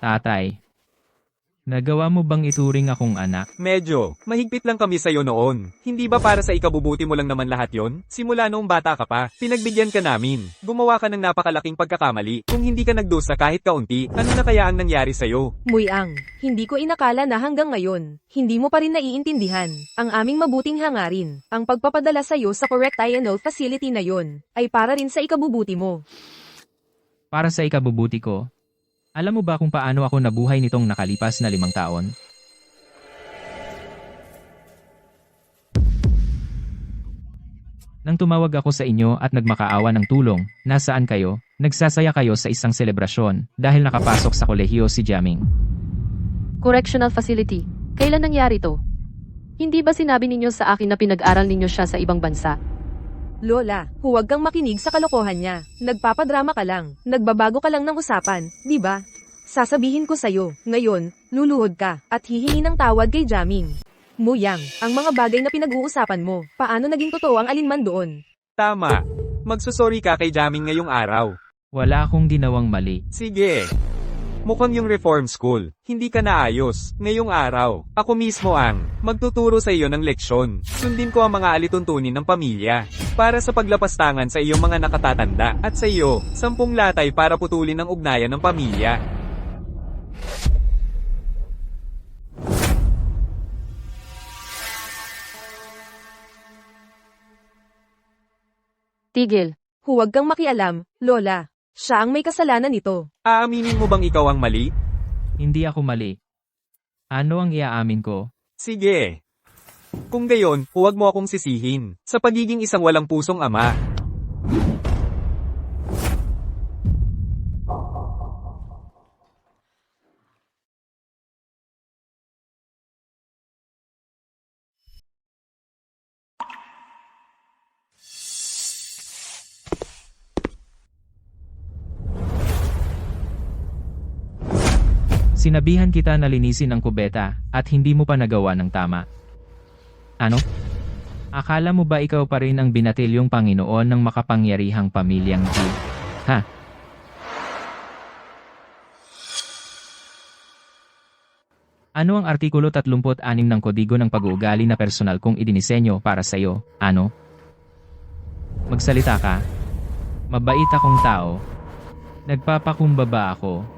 Tatay, nagawa mo bang ituring akong anak? Medyo, mahigpit lang kami sa'yo noon. Hindi ba para sa ikabubuti mo lang naman lahat yon? Simula noong bata ka pa, pinagbigyan ka namin. Gumawa ka ng napakalaking pagkakamali. Kung hindi ka nagdusa kahit kaunti, ano na kaya ang nangyari sa'yo? Muyang, hindi ko inakala na hanggang ngayon, hindi mo pa rin naiintindihan ang aming mabuting hangarin. Ang pagpapadala sa'yo sa correct INL facility na yon, ay para rin sa ikabubuti mo. Para sa ikabubuti ko. Alam mo ba kung paano ako nabuhay nitong nakalipas na 5 taon? Nang tumawag ako sa inyo at nagmakaawa ng tulong, nasaan kayo? Nagsasaya kayo sa isang selebrasyon dahil nakapasok sa kolehiyo si Jaming. Correctional facility. Kailan nangyari to? Hindi ba sinabi ninyo sa akin na pinag-aral ninyo siya sa ibang bansa? Lola, huwag kang makinig sa kalokohan niya. Nagpapadrama ka lang. Nagbabago ka lang ng usapan, di ba? Sasabihin ko sa'yo, ngayon, luluhod ka, at hihingi ng tawad kay Jaming. Muyang, ang mga bagay na pinag-uusapan mo, paano naging totoo ang alinman doon? Tama. Magsusorry ka kay Jaming ngayong araw. Wala akong ginawang mali. Sige. Mukhang yung reform school, hindi ka naayos. Ngayong araw, ako mismo ang magtuturo sa iyo ng leksyon. Sundin ko ang mga alituntunin ng pamilya para sa paglapastangan sa iyong mga nakatatanda at sa iyo, 10 latay para putulin ang ugnayan ng pamilya. Tigil. Huwag kang makialam, Lola. Siya ang may kasalanan nito. Aaminin mo bang ikaw ang mali? Hindi ako mali. Ano ang iaamin ko? Sige. Kung gayon, huwag mo akong sisihin sa pagiging isang walang pusong ama. Sinabihan kita na linisin ang kubeta at hindi mo pa nagawa ng tama. Ano? Akala mo ba ikaw pa rin ang binatilyong Panginoon ng makapangyarihang pamilyang G? Ha? Ano ang Artikulo 36 ng Kodigo ng Pag-uugali na personal kong idinisenyo para sa iyo? Ano? Magsalita ka. Mabait akong tao. Nagpapakumbaba ako.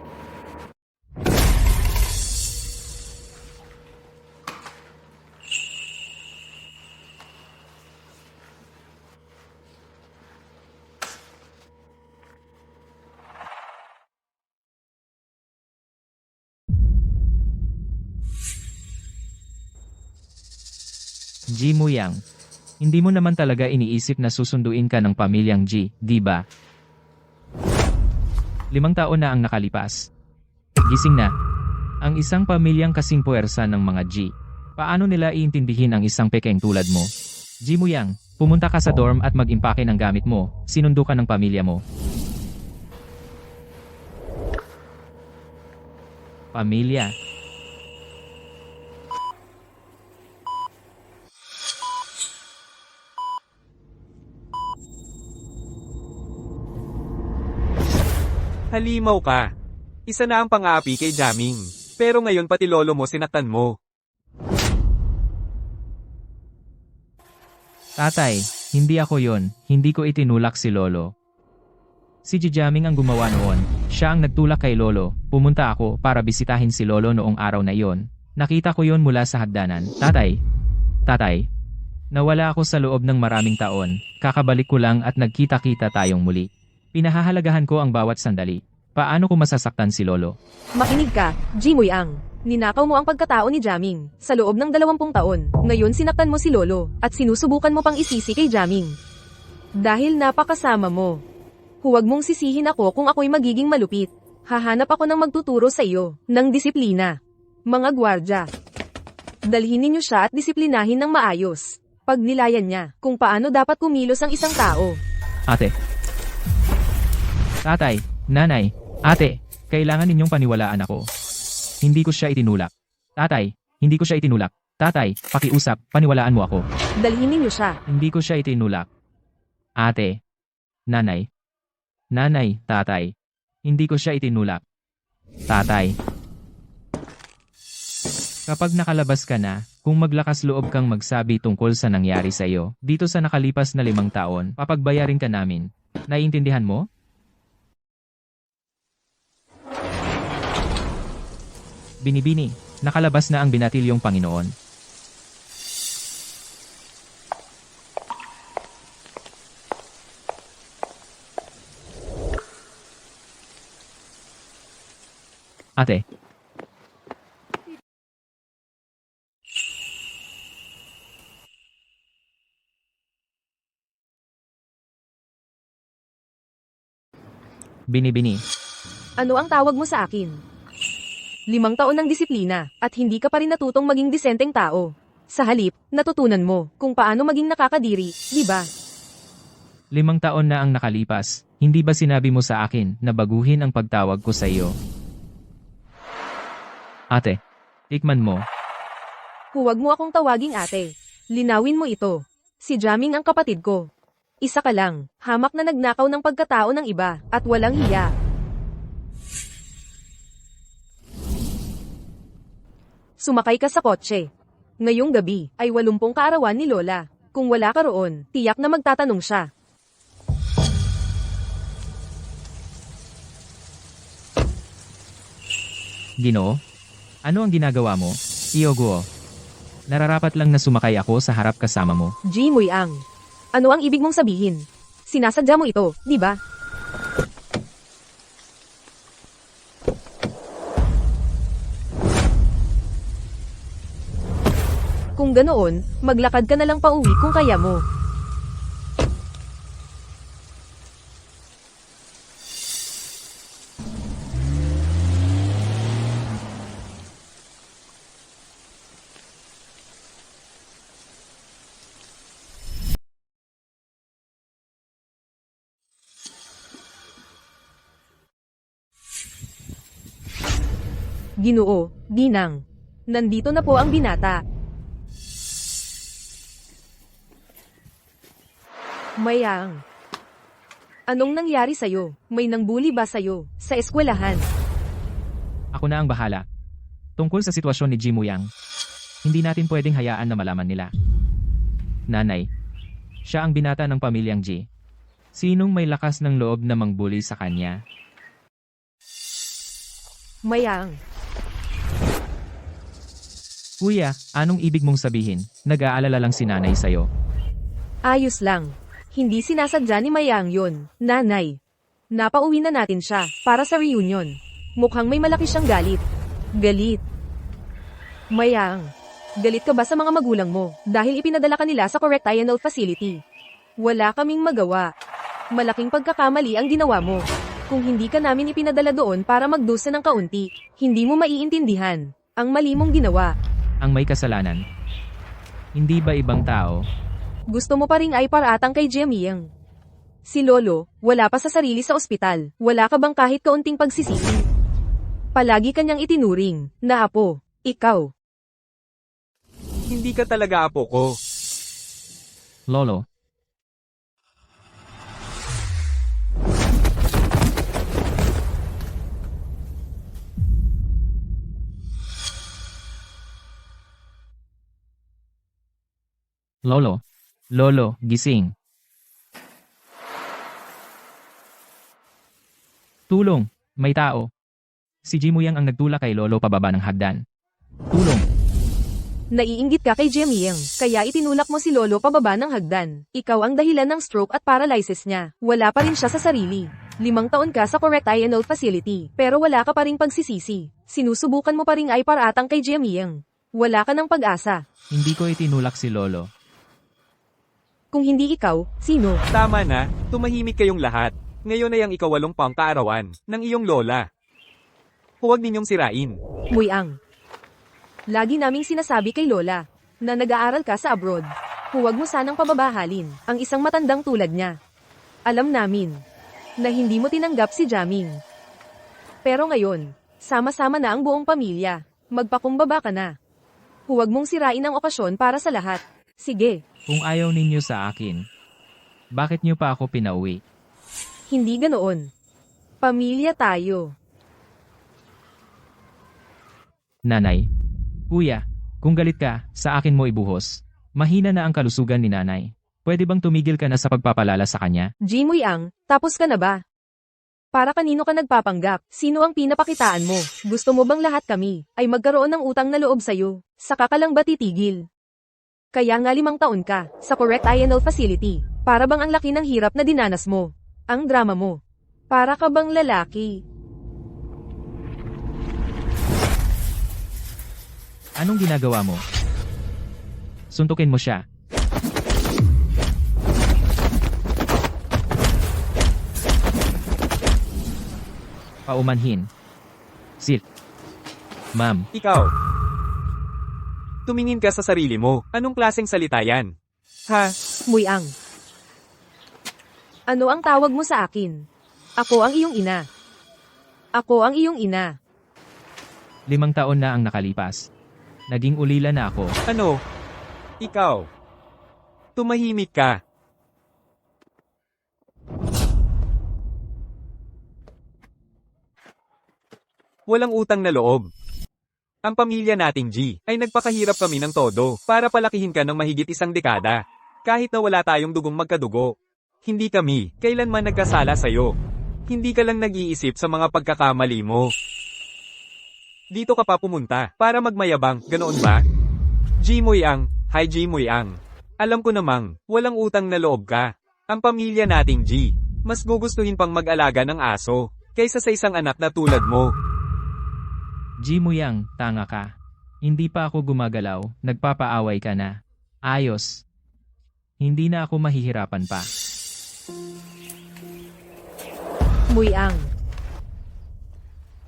G. Muyang, hindi mo naman talaga iniisip na susunduin ka ng pamilyang G, di ba? 5 taon na ang nakalipas. Gising na. Ang isang pamilyang kasing puwersa ng mga G. Paano nila iintindihin ang isang pekeng tulad mo? G. Muyang, pumunta ka sa dorm at mag-impake ng gamit mo. Sinundo ka ng pamilya mo. Pamilya. Halimaw ka. Isa na ang pang-aapi kay Jaming. Pero ngayon pati lolo mo sinaktan mo. Tatay, hindi ako yon. Hindi ko itinulak si Lolo. Si Jaming ang gumawa noon. Siya ang nagtulak kay Lolo. Pumunta ako para bisitahin si Lolo noong araw na iyon. Nakita ko yon mula sa hagdanan. Tatay, nawala ako sa loob ng maraming taon. Kakabalik ko lang at nagkita-kita tayong muli. Pinahahalagahan ko ang bawat sandali. Paano ko masasaktan si Lolo? Makinig ka, G. Muyang. Ninakaw mo ang pagkatao ni Jaming sa loob ng 20 taon. Ngayon sinaktan mo si Lolo at sinusubukan mo pang isisi kay Jaming. Dahil napakasama mo. Huwag mong sisihin ako kung ako'y magiging malupit. Hahanap ako ng magtuturo sa iyo ng disiplina. Mga gwardya. Dalhin ninyo siya at disiplinahin ng maayos. Pagnilayan niya kung paano dapat kumilos ang isang tao. Ate. Tatay, nanay, ate, kailangan ninyong paniwalaan ako. Hindi ko siya itinulak. Tatay, hindi ko siya itinulak. Tatay, pakiusap, paniwalaan mo ako. Dalhin ninyo siya. Hindi ko siya itinulak. Ate, nanay, tatay, hindi ko siya itinulak. Tatay. Kapag nakalabas ka na, kung maglakas loob kang magsabi tungkol sa nangyari sa iyo, dito sa nakalipas na 5 taon, papagbayarin ka namin. Naiintindihan mo? Binibini, nakalabas na ang binatilyong Panginoon. Ate. Binibini. Ano ang tawag mo sa akin? 5 taon ng disiplina, at hindi ka pa rin natutong maging disenteng tao. Sa halip, natutunan mo kung paano maging nakakadiri, di ba? 5 taon na ang nakalipas, hindi ba sinabi mo sa akin na baguhin ang pagtawag ko sa iyo? Ate, tikman mo. Huwag mo akong tawaging ate. Linawin mo ito. Si Jaming ang kapatid ko. Isa ka lang, hamak na nagnakaw ng pagkatao ng iba, at walang hiya. Sumakay ka sa kotse. Ngayong gabi, ay 80 kaarawan ni Lola. Kung wala ka roon, tiyak na magtatanong siya. Ginoo? Ano ang ginagawa mo? Iogo. Nararapat lang na sumakay ako sa harap kasama mo. Ji Muyang. Ano ang ibig mong sabihin? Sinasadya mo ito, di ba? Kung ganoon, maglakad ka na lang pauwi kung kaya mo. Ginoo, Ginang. Nandito na po ang binata. Mayang. Anong nangyari sa'yo? May nangbuli ba sa'yo, sa eskwelahan? Ako na ang bahala. Tungkol sa sitwasyon ni Ji Muyang, hindi natin pwedeng hayaan na malaman nila. Nanay, siya ang binata ng pamilyang Ji. Sinong may lakas ng loob na mangbuli sa kanya? Mayang. Kuya, anong ibig mong sabihin? Nag-aalala lang si nanay sa'yo. Ayos lang. Hindi sinasadya ni Mayang yun, nanay. Napauwi na natin siya, para sa reunion. Mukhang may malaki siyang galit. Galit. Mayang, galit ka ba sa mga magulang mo, dahil ipinadala ka nila sa correctional facility? Wala kaming magawa. Malaking pagkakamali ang ginawa mo. Kung hindi ka namin ipinadala doon para magdusa ng kaunti, hindi mo maiintindihan ang mali mong ginawa. Ang may kasalanan. Hindi ba ibang tao? Gusto mo pa ring ay paratang kay Jiamyang. Si Lolo, wala pa sa sarili sa ospital. Wala ka bang kahit kaunting pagsisisi? Palagi kanyang itinuring na apo. Ikaw. Hindi ka talaga apo ko. Lolo. Lolo. Lolo, gising. Tulong, may tao. Si Ji Muyang ang nagtulak kay Lolo pababa ng hagdan. Tulong. Naiinggit ka kay Jiamyang, kaya itinulak mo si Lolo pababa ng hagdan. Ikaw ang dahilan ng stroke at paralysis niya. Wala pa rin siya sa sarili. 5 taon ka sa correctional facility, pero wala ka pa ring pagsisisi. Sinusubukan mo pa ring ay paratang kay Jiamyang. Wala ka ng pag-asa. Hindi ko itinulak si Lolo. Kung hindi ikaw, sino? Tama na, tumahimik kayong lahat. Ngayon ay ang ika-8 pang kaarawan ng iyong lola. Huwag ninyong sirain. Muyang. Lagi naming sinasabi kay Lola na nag-aaral ka sa abroad. Huwag mo sanang pababahalin ang isang matandang tulad niya. Alam namin na hindi mo tinanggap si Jaming. Pero ngayon, sama-sama na ang buong pamilya. Magpakumbaba ka na. Huwag mong sirain ang okasyon para sa lahat. Sige, Kung ayaw ninyo sa akin, bakit niyo pa ako pinauwi? hindi ganoon. Pamilya tayo. Nanay. Kuya, kung galit ka, sa akin mo ibuhos. Mahina na ang kalusugan ni nanay. Pwede bang tumigil ka na sa pagpapalala sa kanya? Jimoy Ang, tapos ka na ba? Para kanino ka nagpapanggap? Sino ang pinapakitaan mo? Gusto mo bang lahat kami ay magkaroon ng utang na loob sa'yo? Saka ka lang ba titigil? Kaya nga 5 taon ka sa correct INL facility. Para bang ang laki ng hirap na dinanas mo? Ang drama mo. Para ka bang lalaki? Anong ginagawa mo? Suntukin mo siya. Paumanhin. Sil. Ma'am, Ikaw. Tumingin ka sa sarili mo. Anong klaseng salita yan? Ha? Muy Ang. Ano ang tawag mo sa akin? Ako ang iyong ina. Ako ang iyong ina. 5 taon na ang nakalipas. Naging ulila na ako. Ano? Ikaw. Tumahimik ka. Walang utang na loob. Ang pamilya nating G ay nagpakahirap kami ng todo para palakihin ka ng mahigit 1 dekada. Kahit na wala tayong dugong magkadugo. Hindi kami kailanman nagkasala sa'yo. Hindi ka lang nag-iisip sa mga pagkakamali mo. Dito ka pa pumunta para magmayabang, ganoon ba? Jimoy Ang, hi Jimoy Ang. Alam ko namang, walang utang na loob ka. Ang pamilya nating G, mas gugustuhin pang mag-alaga ng aso, kaysa sa isang anak na tulad mo. G mo yang, tanga ka. Hindi pa ako gumagalaw, nagpapaaway ka na. Ayos. Hindi na ako mahihirapan pa. Muy Ang.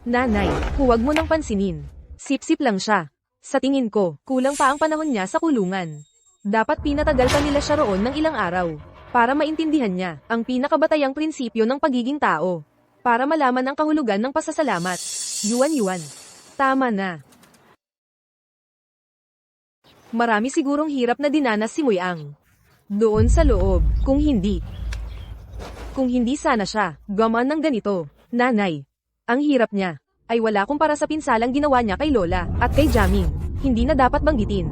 Nanay, huwag mo nang pansinin. Sip-sip lang siya. Sa tingin ko, kulang pa ang panahon niya sa kulungan. Dapat pinatagal pa nila siya roon ng ilang araw. Para maintindihan niya ang pinakabatayang prinsipyo ng pagiging tao. Para malaman ang kahulugan ng pasasalamat. Yuan-yuan. Tama na. Marami sigurong hirap na dinanas si Muy Ang. Doon sa loob, kung hindi. Kung hindi sana siya, gaman ng ganito, nanay. Ang hirap niya, ay wala kumpara sa pinsalang ginawa niya kay Lola, at kay Jaming. Hindi na dapat banggitin.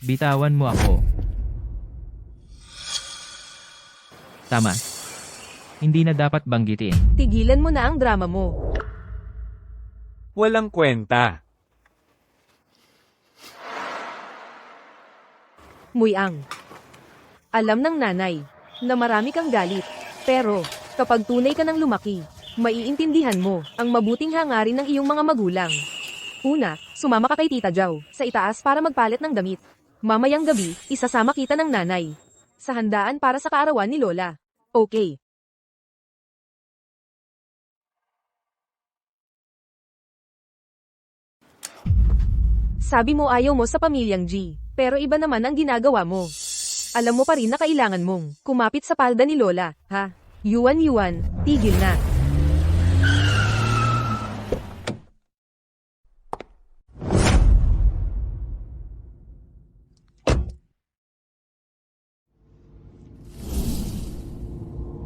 Bitawan mo ako. Tama. Hindi na dapat banggitin. Tigilan mo na ang drama mo. Walang kwenta. Muy Ang. Alam ng nanay, na marami kang galit. Pero, kapag tunay ka ng lumaki, maiintindihan mo ang mabuting hangarin ng iyong mga magulang. Una, sumama ka kay Tita Jau sa itaas para magpalit ng damit. Mamayang gabi, isasama kita ng nanay sa handaan para sa kaarawan ni Lola. Okay. Sabi mo ayaw mo sa pamilyang G, pero iba naman ang ginagawa mo. Alam mo pa rin na kailangan mong kumapit sa palda ni Lola, ha? Yuan-yuan, tigil na.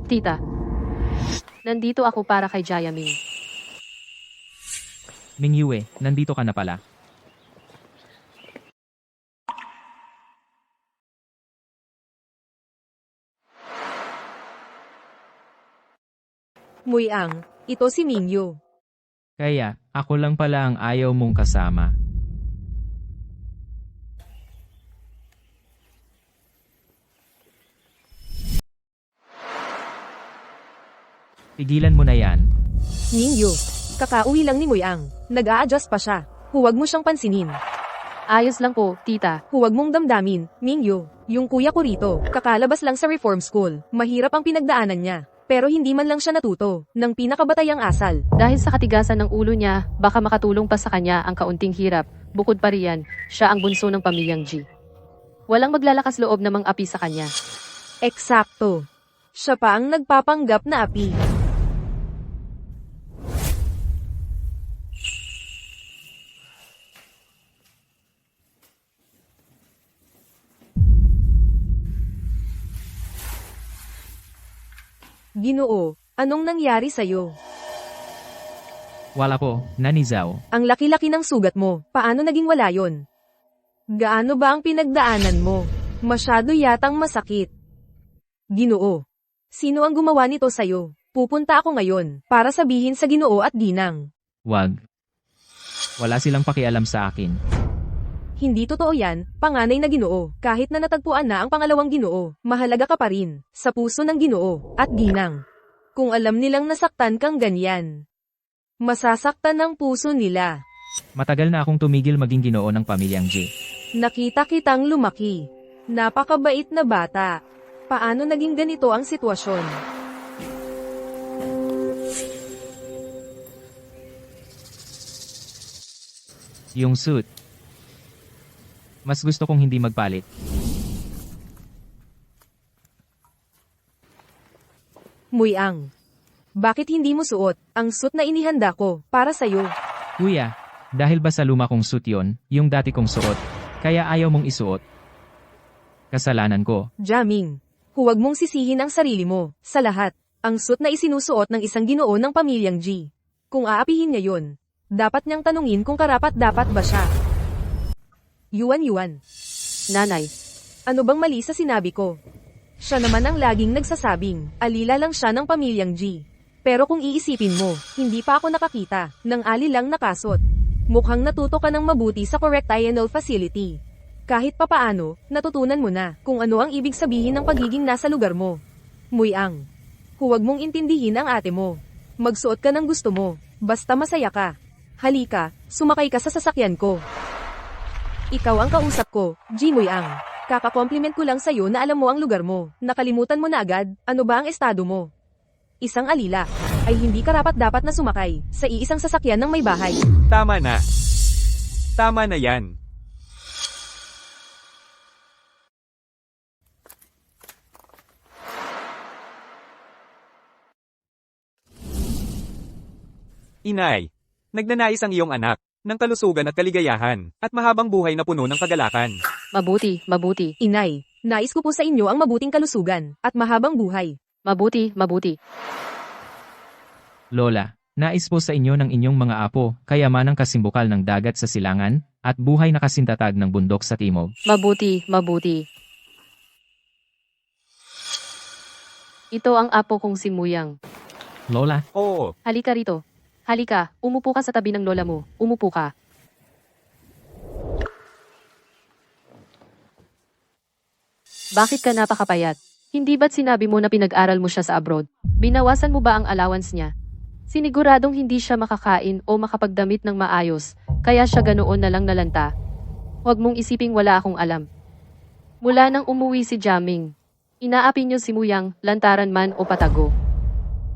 Tita. Nandito ako para kay Jayaming. Mingyue, nandito ka na pala. Muy Ang, ito si Mingyu. Kaya, ako lang pala ang ayaw mong kasama. Tigilan mo na yan. Mingyu, kakauwi lang ni Muy Ang. Nag-a-adjust pa siya. Huwag mo siyang pansinin. Ayos lang po, tita. Huwag mong damdamin, Mingyu. Yung kuya ko rito, kakalabas lang sa reform school. Mahirap ang pinagdaanan niya. Pero hindi man lang siya natuto ng pinakabatayang asal. Dahil sa katigasan ng ulo niya, baka makatulong pa sa kanya ang kaunting hirap. Bukod pa riyan, siya ang bunso ng pamilyang G. Walang maglalakas loob na mang-api sa kanya. Eksakto. Siya pa ang nagpapanggap na api. Ginoo, anong nangyari sa'yo? Wala po, nanizaw. Ang laki-laki ng sugat mo, paano naging wala yon? Gaano ba ang pinagdaanan mo? Masyado yatang masakit. Ginoo. Sino ang gumawa nito sa'yo? Pupunta ako ngayon, para sabihin sa Ginoo at Ginang. Wag. Wala silang pakialam sa akin. Hindi totoo yan, panganay na Ginoo. Kahit na natagpuan na ang pangalawang Ginoo, mahalaga ka pa rin, sa puso ng Ginoo, at Ginang. Kung alam nilang nasaktan kang ganyan, masasaktan ang puso nila. Matagal na akong tumigil maging ginoo ng pamilyang G. Nakita kitang lumaki. Napakabait na bata. Paano naging ganito ang sitwasyon? Yung suit. Mas gusto kong hindi magpalit. Muyang. Bakit hindi mo suot ang suit na inihanda ko para sa'yo? Kuya, dahil ba sa luma kong suit yon, yung dati kong suot, kaya ayaw mong isuot? Kasalanan ko. Jaming. Huwag mong sisihin ang sarili mo, sa lahat. Ang suit na isinusuot ng isang ginoo ng pamilyang G. Kung aapihin niya yun, dapat niyang tanungin kung karapat-dapat ba siya. Yuan. Nanay, Ano bang mali sa sinabi ko? Siya naman ang laging nagsasabing, alila lang siya ng pamilyang G. Pero kung iisipin mo, hindi pa ako nakakita ng alilang nakasot. Mukhang natuto ka ng mabuti sa correct INL facility. Kahit papaano, natutunan mo na kung ano ang ibig sabihin ng pagiging nasa lugar mo. Muyang. Huwag mong intindihin ang ate mo. Magsuot ka ng gusto mo, basta masaya ka. Halika, sumakay ka sa sasakyan ko. Ikaw ang kausap ko, G. Muyang. Kaka-compliment ko lang sa'yo na alam mo ang lugar mo. Nakalimutan mo na agad, ano ba ang estado mo? Isang alila, ay hindi karapat-dapat na sumakay sa iisang sasakyan ng may bahay. Tama na. Tama na yan. Inay, nagnanais ang iyong anak ng kalusugan at kaligayahan, at mahabang buhay na puno ng kagalakan. mabuti. Inay, nais ko po sa inyo ang mabuting kalusugan at mahabang buhay. Mabuti. Lola, nais po sa inyo ng inyong mga apo, kayamanang kasimbukal ng dagat sa silangan, at buhay na kasintatag ng bundok sa timog. Mabuti. Ito ang apo kong si Muyang. Lola, Oo, Halika rito. Halika, umupo ka sa tabi ng lola mo. Umupo ka. Bakit ka napakapayat? Hindi ba't sinabi mo na pinag-aral mo siya sa abroad? Binawasan mo ba ang allowance niya? Siniguradong hindi siya makakain o makapagdamit ng maayos, kaya siya ganoon na lang nalanta. Huwag mong isiping wala akong alam. Mula nang umuwi si Jaming, inaapi niyo si Muyang, lantaran man o patago.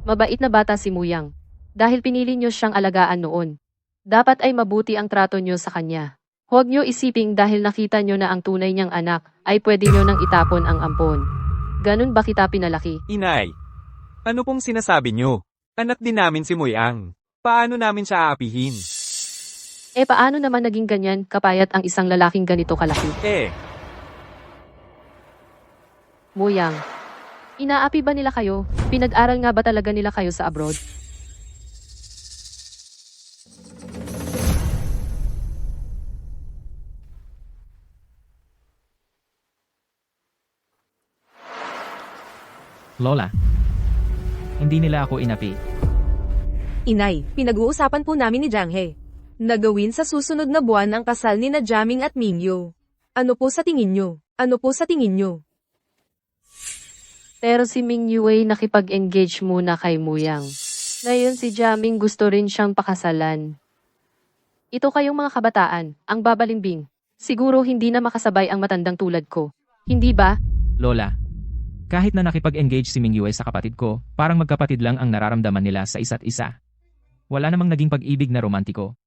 Mabait na bata si Muyang. Dahil pinili niyo siyang alagaan noon. Dapat ay mabuti ang trato niyo sa kanya. Huwag niyo isiping dahil nakita niyo na ang tunay niyang anak, ay pwede niyo nang itapon ang ampon. Ganun ba kita pinalaki? inay. Ano pong sinasabi niyo? Anak din namin si Muyang. Paano namin siya aapihin? Paano naman naging ganyan kapayat ang isang lalaking ganito kalaki? Muyang. Inaapi ba nila kayo? Pinag-aral nga ba talaga nila kayo sa abroad? Lola. Hindi nila ako inapi. Inay, pinag-uusapan po namin ni Janghe. Nagawin sa susunod na buwan ang kasal ni na Jaming at Mingyu. Ano po sa tingin nyo? Ano po sa tingin nyo? Pero si Ming Yue nakipag-engage muna kay Muyang. Ngayon si Jaming gusto rin siyang pakasalan. Ito kayong mga kabataan, ang babalimbing. Siguro hindi na makasabay ang matandang tulad ko. Hindi ba? Lola. Kahit na nakipag-engage si Mingyue sa kapatid ko, parang magkapatid lang ang nararamdaman nila sa isa't isa. Wala namang naging pag-ibig na romantiko.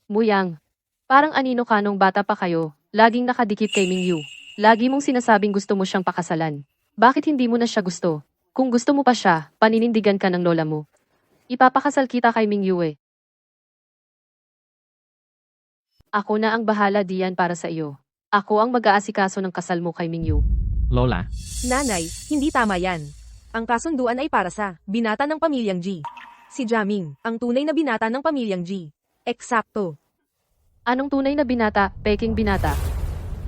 Muyang. Parang anino ka nung bata pa kayo, laging nakadikit kay Ming Yu. Lagi mong sinasabing gusto mo siyang pakasalan. Bakit hindi mo na siya gusto? Kung gusto mo pa siya, paninindigan ka ng lola mo. Ipapakasal kita kay Ming Yue. Ako na ang bahala diyan para sa iyo. Ako ang mag-aasikaso ng kasal mo kay Ming Yu. Lola. Nanay, hindi tama yan. Ang kasunduan ay para sa binata ng pamilyang G. Si Jaming, ang tunay na binata ng pamilyang G. Eksakto. Anong tunay na binata, peking binata?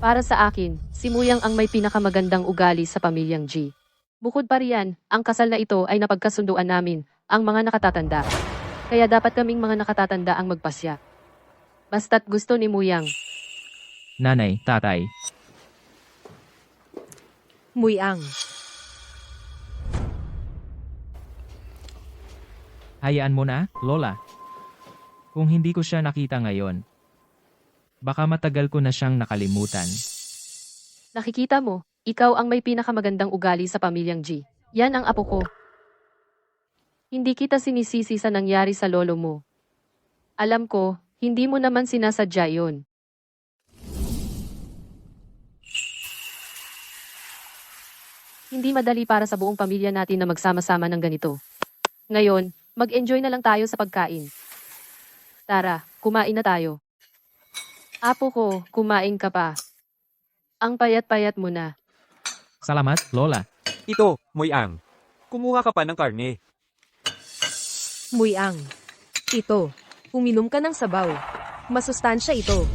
Para sa akin, si Muyang ang may pinakamagandang ugali sa pamilyang G. Bukod pa riyan, ang kasal na ito ay napagkasunduan namin, ang mga nakatatanda. Kaya dapat kaming mga nakatatanda ang magpasya. Basta't gusto ni Muyang. Nanay, tatay, Muyang. hayaan mo na, Lola. Kung hindi ko siya nakita ngayon, baka matagal ko na siyang nakalimutan. Nakikita mo, ikaw ang may pinakamagandang ugali sa pamilyang G. Yan ang apo ko. Hindi kita sinisisi sa nangyari sa lolo mo. Alam ko, hindi mo naman sinasadya yon. Hindi madali para sa buong pamilya natin na magsama-sama ng ganito. Ngayon, mag-enjoy na lang tayo sa pagkain. Tara, kumain na tayo. Apo ko, kumain ka pa. Ang payat-payat mo na. Salamat, Lola. Ito, Muyang. Kumuha ka pa ng karne. Muyang. Ito. Uminom ka ng sabaw. Masustansya ito.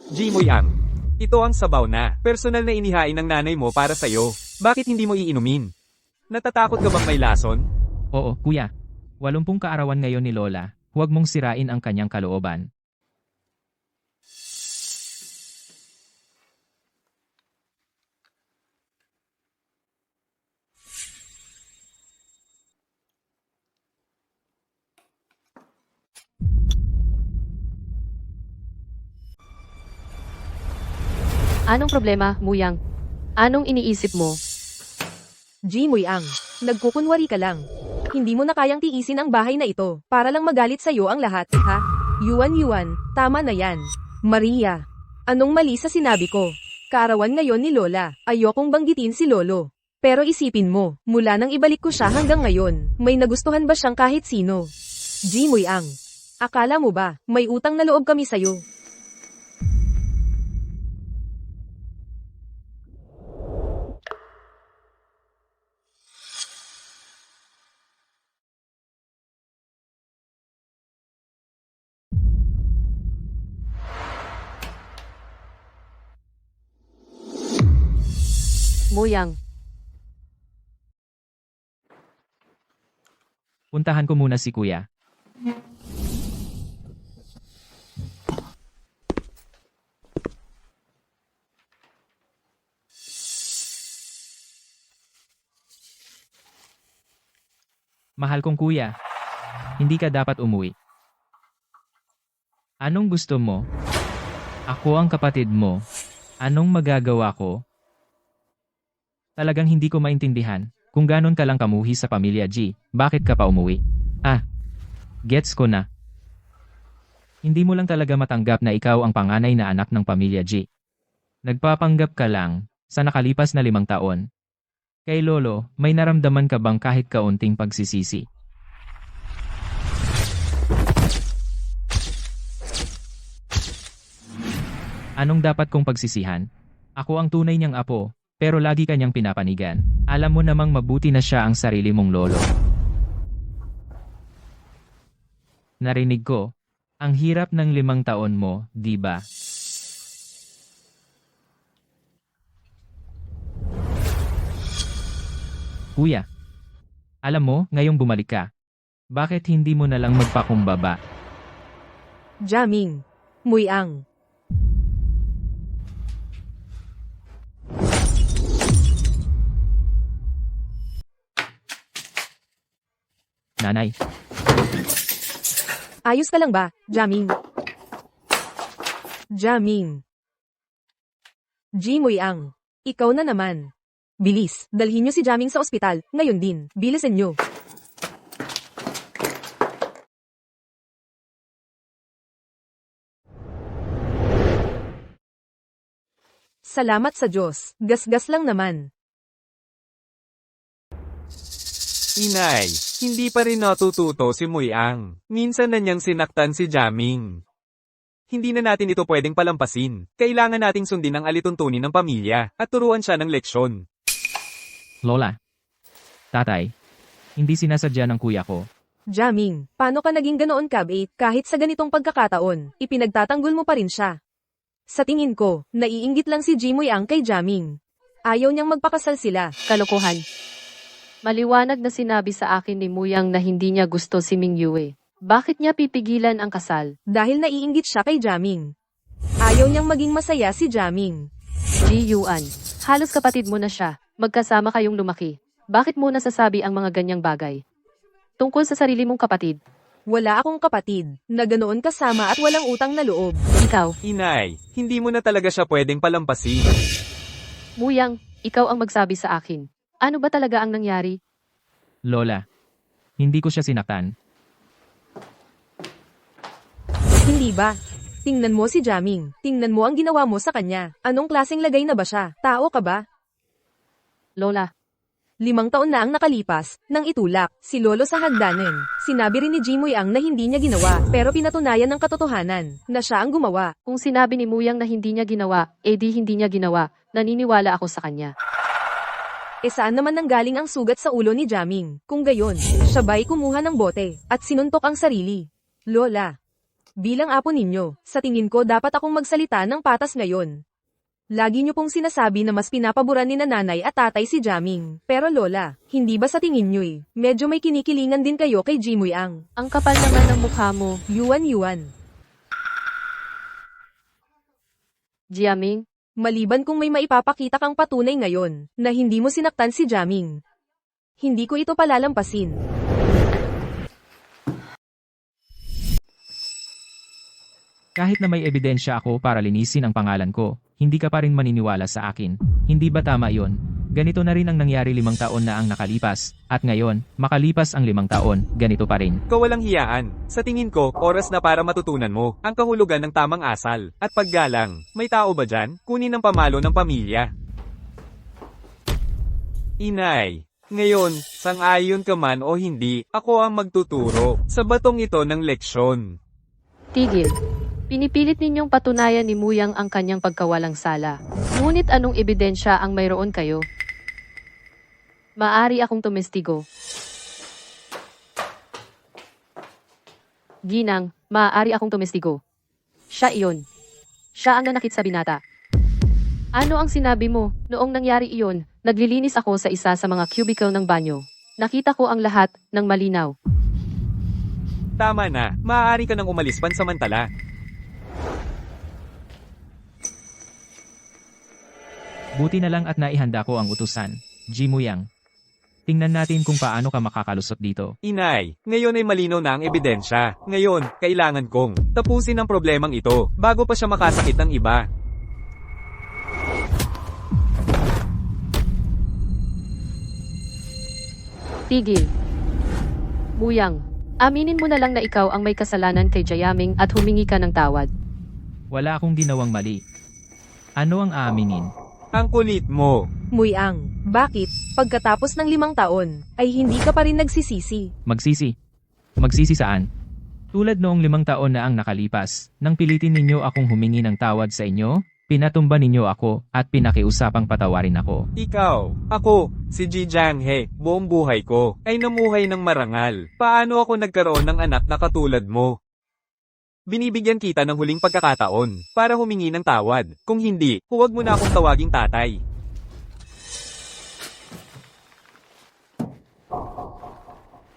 G. Muyang. Ito ang sabaw na. Personal na inihain ng nanay mo para sa'yo. Bakit hindi mo iinumin? Natatakot ka bang may lason? Oo, kuya. 80 kaarawan ngayon ni Lola. Huwag mong sirain ang kanyang kalooban. Anong problema, Muyang? Anong iniisip mo? G. Muyang. Nagkukunwari ka lang. Hindi mo na kayang tiisin ang bahay na ito para lang magalit sa'yo ang lahat, ha? Yuan, tama na yan. Maria, anong mali sa sinabi ko? Kaarawan ngayon ni Lola, ayokong banggitin si Lolo. Pero isipin mo, mula nang ibalik ko siya hanggang ngayon, may nagustuhan ba siyang kahit sino? G. Muyang. Akala mo ba, may utang na loob kami sa'yo? Muyang, Puntahan ko muna si kuya. Mahal kong kuya, hindi ka dapat umuwi. Anong gusto mo? Ako ang kapatid mo. Anong magagawa ko? Talagang hindi ko maintindihan kung ganon ka lang kamuhi sa pamilya G, bakit ka pa umuwi? Ah, gets ko na. Hindi mo lang talaga matanggap na ikaw ang panganay na anak ng pamilya G. Nagpapanggap ka lang sa nakalipas na 5 taon. Kay Lolo, may naramdaman ka bang kahit kaunting pagsisisi? Anong dapat kong pagsisihan? Ako ang tunay niyang apo, pero lagi kanyang pinapanigan. Alam mo namang mabuti na siya ang sarili mong lolo. Narinig ko, ang hirap ng 5 taon mo, di ba? Kuya, alam mo, ngayong bumalik ka. Bakit hindi mo na lang magpakumbaba? Jaming. Muyang. Nanay, Ayos ka lang ba, Jaming? Jaming. G. Muyang. Ikaw na naman. Bilis, dalhin niyo si Jaming sa ospital, ngayon din. Bilisan niyo. Salamat sa Diyos, gasgas lang naman. Inay, hindi pa rin natututo si Muyang. Minsan na niyang sinaktan si Jaming. Hindi na natin ito pwedeng palampasin. Kailangan nating sundin ang alituntunin ng pamilya at turuan siya ng leksyon. Lola. Tatay. Hindi sinasadya ng kuya ko. Jaming, paano ka naging ganoon Cab 8 kahit sa ganitong pagkakataon, ipinagtatanggol mo pa rin siya? Sa tingin ko, naiinggit lang si Jimoy Ang kay Jaming. Ayaw niyang magpakasal sila. Kalokohan. Maliwanag na sinabi sa akin ni Muyang na hindi niya gusto si Mingyue. Bakit niya pipigilan ang kasal? Dahil naiinggit siya kay Jaming. Ayaw niyang maging masaya si Jaming. Ji Yuan, halos kapatid mo na siya. Magkasama kayong lumaki. Bakit mo nasasabi ang mga ganyang bagay? Tungkol sa sarili mong kapatid. Wala akong kapatid, na ganoon kasama at walang utang na loob. Ikaw, Inay, hindi mo na talaga siya pwedeng palampasin. Muyang, ikaw ang magsabi sa akin. Ano ba talaga ang nangyari? Lola. Hindi ko siya sinaktan. Hindi ba? Tingnan mo si Jaming. Tingnan mo ang ginawa mo sa kanya. Anong klaseng lagay na ba siya? Tao ka ba? Lola, 5 taon na ang nakalipas, nang itulak, si Lolo sa hagdanan. Sinabi rin ni Jimoy Ang na hindi niya ginawa, pero pinatunayan ng katotohanan, na siya ang gumawa. kung sinabi ni Muyang na hindi niya ginawa, edi hindi niya ginawa, naniniwala ako sa kanya. E saan naman nanggaling ang sugat sa ulo ni Jaming? Kung gayon, siya ba'y kumuha ng bote, at sinuntok ang sarili? Lola. Bilang apo ninyo, sa tingin ko dapat akong magsalita ng patas ngayon. Lagi niyo pong sinasabi na mas pinapaboran ni nanay at tatay si Jaming. Pero Lola, hindi ba sa tingin niyo medyo may kinikilingan din kayo kay Jimoy Ang? Ang kapal naman ng mukha mo, Yuan. Jiaming. Maliban kung may maipapakita kang patunay ngayon, na hindi mo sinaktan si Jaming. Hindi ko ito palalampasin. Kahit na may ebidensya ako para linisin ang pangalan ko, hindi ka pa rin maniniwala sa akin. Hindi ba tama yon? Ganito na rin ang nangyari 5 taon na ang nakalipas, at ngayon, makalipas ang 5 taon, ganito pa rin. Kawalang hiyaan. Sa tingin ko, oras na para matutunan mo ang kahulugan ng tamang asal at paggalang. May tao ba dyan? Kunin ang pamalo ng pamilya. Inay, ngayon, sang-ayon ka man o hindi, ako ang magtuturo sa batong ito ng leksyon. Tigil. Pinipilit ninyong patunayan ni Muyang ang kanyang pagkawalang sala. Ngunit anong ebidensya ang mayroon kayo? Maari akong tumestigo. Ginang, maaari akong tumestigo. Siya iyon. Siya ang nanakit sa binata. Ano ang sinabi mo? Noong nangyari iyon, naglilinis ako sa isa sa mga cubicle ng banyo. Nakita ko ang lahat ng malinaw. Tama na, maaari ka nang umalis pansamantala. Buti na lang at naihanda ko ang utusan. Jimoy Ang. Tingnan natin kung paano ka makakalusot dito. Inay, ngayon ay malinaw na ang ebidensya. Ngayon, kailangan kong tapusin ang problemang ito bago pa siya makasakit ng iba. Tigil. Muyang, aminin mo na lang na ikaw ang may kasalanan kay Jiaming at humingi ka ng tawad. Wala akong ginawang mali. Ano ang aaminin? Ang kulit mo. Muy Ang, bakit, pagkatapos ng 5 taon, ay hindi ka pa rin nagsisisi? Magsisi. Magsisi saan? Tulad noong 5 taon na ang nakalipas, nang pilitin ninyo akong humingi ng tawad sa inyo, pinatumba ninyo ako at pinakiusapang patawarin ako. Ikaw, ako, si Ji Jianghe, buong buhay ko, ay namuhay ng marangal. Paano ako nagkaroon ng anak na katulad mo? Binibigyan kita ng huling pagkakataon para humingi ng tawad. Kung hindi, huwag mo na akong tawaging tatay.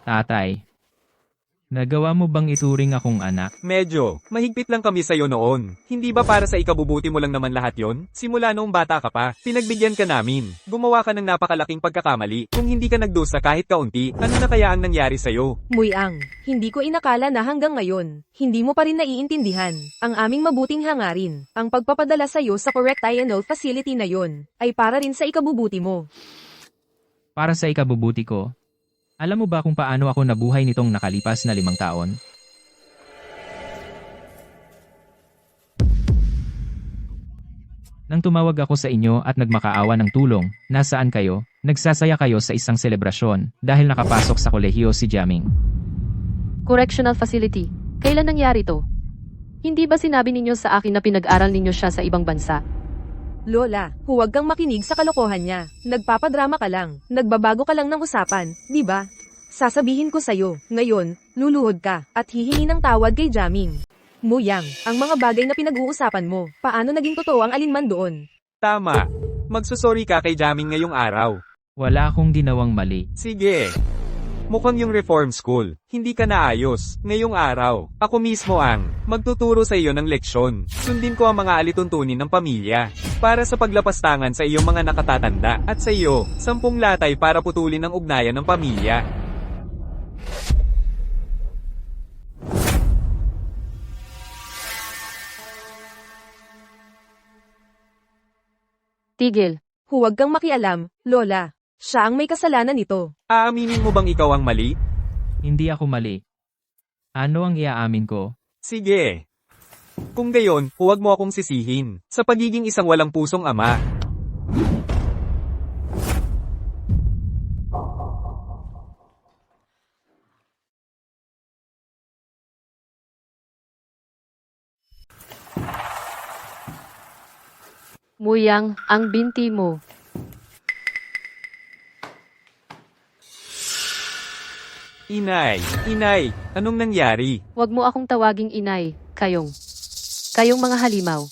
Tatay. Nagawa mo bang ituring akong anak? Medyo, mahigpit lang kami sa'yo noon. Hindi ba para sa ikabubuti mo lang naman lahat yon? Simula noong bata ka pa, pinagbigyan ka namin. Gumawa ka ng napakalaking pagkakamali. Kung hindi ka nagdusa kahit kaunti, ano na kaya ang nangyari sa'yo? Muy Ang, hindi ko inakala na hanggang ngayon, hindi mo pa rin naiintindihan ang aming mabuting hangarin. Ang pagpapadala sa'yo sa correct INL facility na yon, ay para rin sa ikabubuti mo. Para sa ikabubuti ko. Alam mo ba kung paano ako nabuhay nitong nakalipas na 5 taon? Nang tumawag ako sa inyo at nagmakaawa ng tulong, nasaan kayo? Nagsasaya kayo sa isang selebrasyon dahil nakapasok sa kolehiyo si Jiaming. Correctional facility. Kailan nangyari to? Hindi ba sinabi ninyo sa akin na pinag-aral ninyo siya sa ibang bansa? Lola, huwag kang makinig sa kalokohan niya. Nagpapadrama ka lang. Nagbabago ka lang ng usapan, di ba? Sasabihin ko sa'yo, ngayon, luluhod ka, at hihingi ng tawad kay Jaming. Muyang, ang mga bagay na pinag-uusapan mo, paano naging totoo ang alinman doon? Tama. Magsusorry ka kay Jaming ngayong araw. Wala akong ginawang mali. Sige. Mukhang yung reform school, hindi ka naayos. Ngayong araw, ako mismo ang magtuturo sa iyo ng leksyon. Sundin ko ang mga alituntunin ng pamilya. Para sa paglapastangan sa iyong mga nakatatanda. At sa iyo, 10 latay para putulin ang ugnayan ng pamilya. Tigil. Huwag kang makialam, Lola. Siya ang may kasalanan nito. Aaminin mo bang ikaw ang mali? Hindi ako mali. Ano ang iaamin ko? Sige. Kung gayon, huwag mo akong sisihin. Sa pagiging isang walang pusong ama. Muyang, ang binti mo. Inay, anong nangyari? Huwag mo akong tawaging inay, Kayong mga halimaw.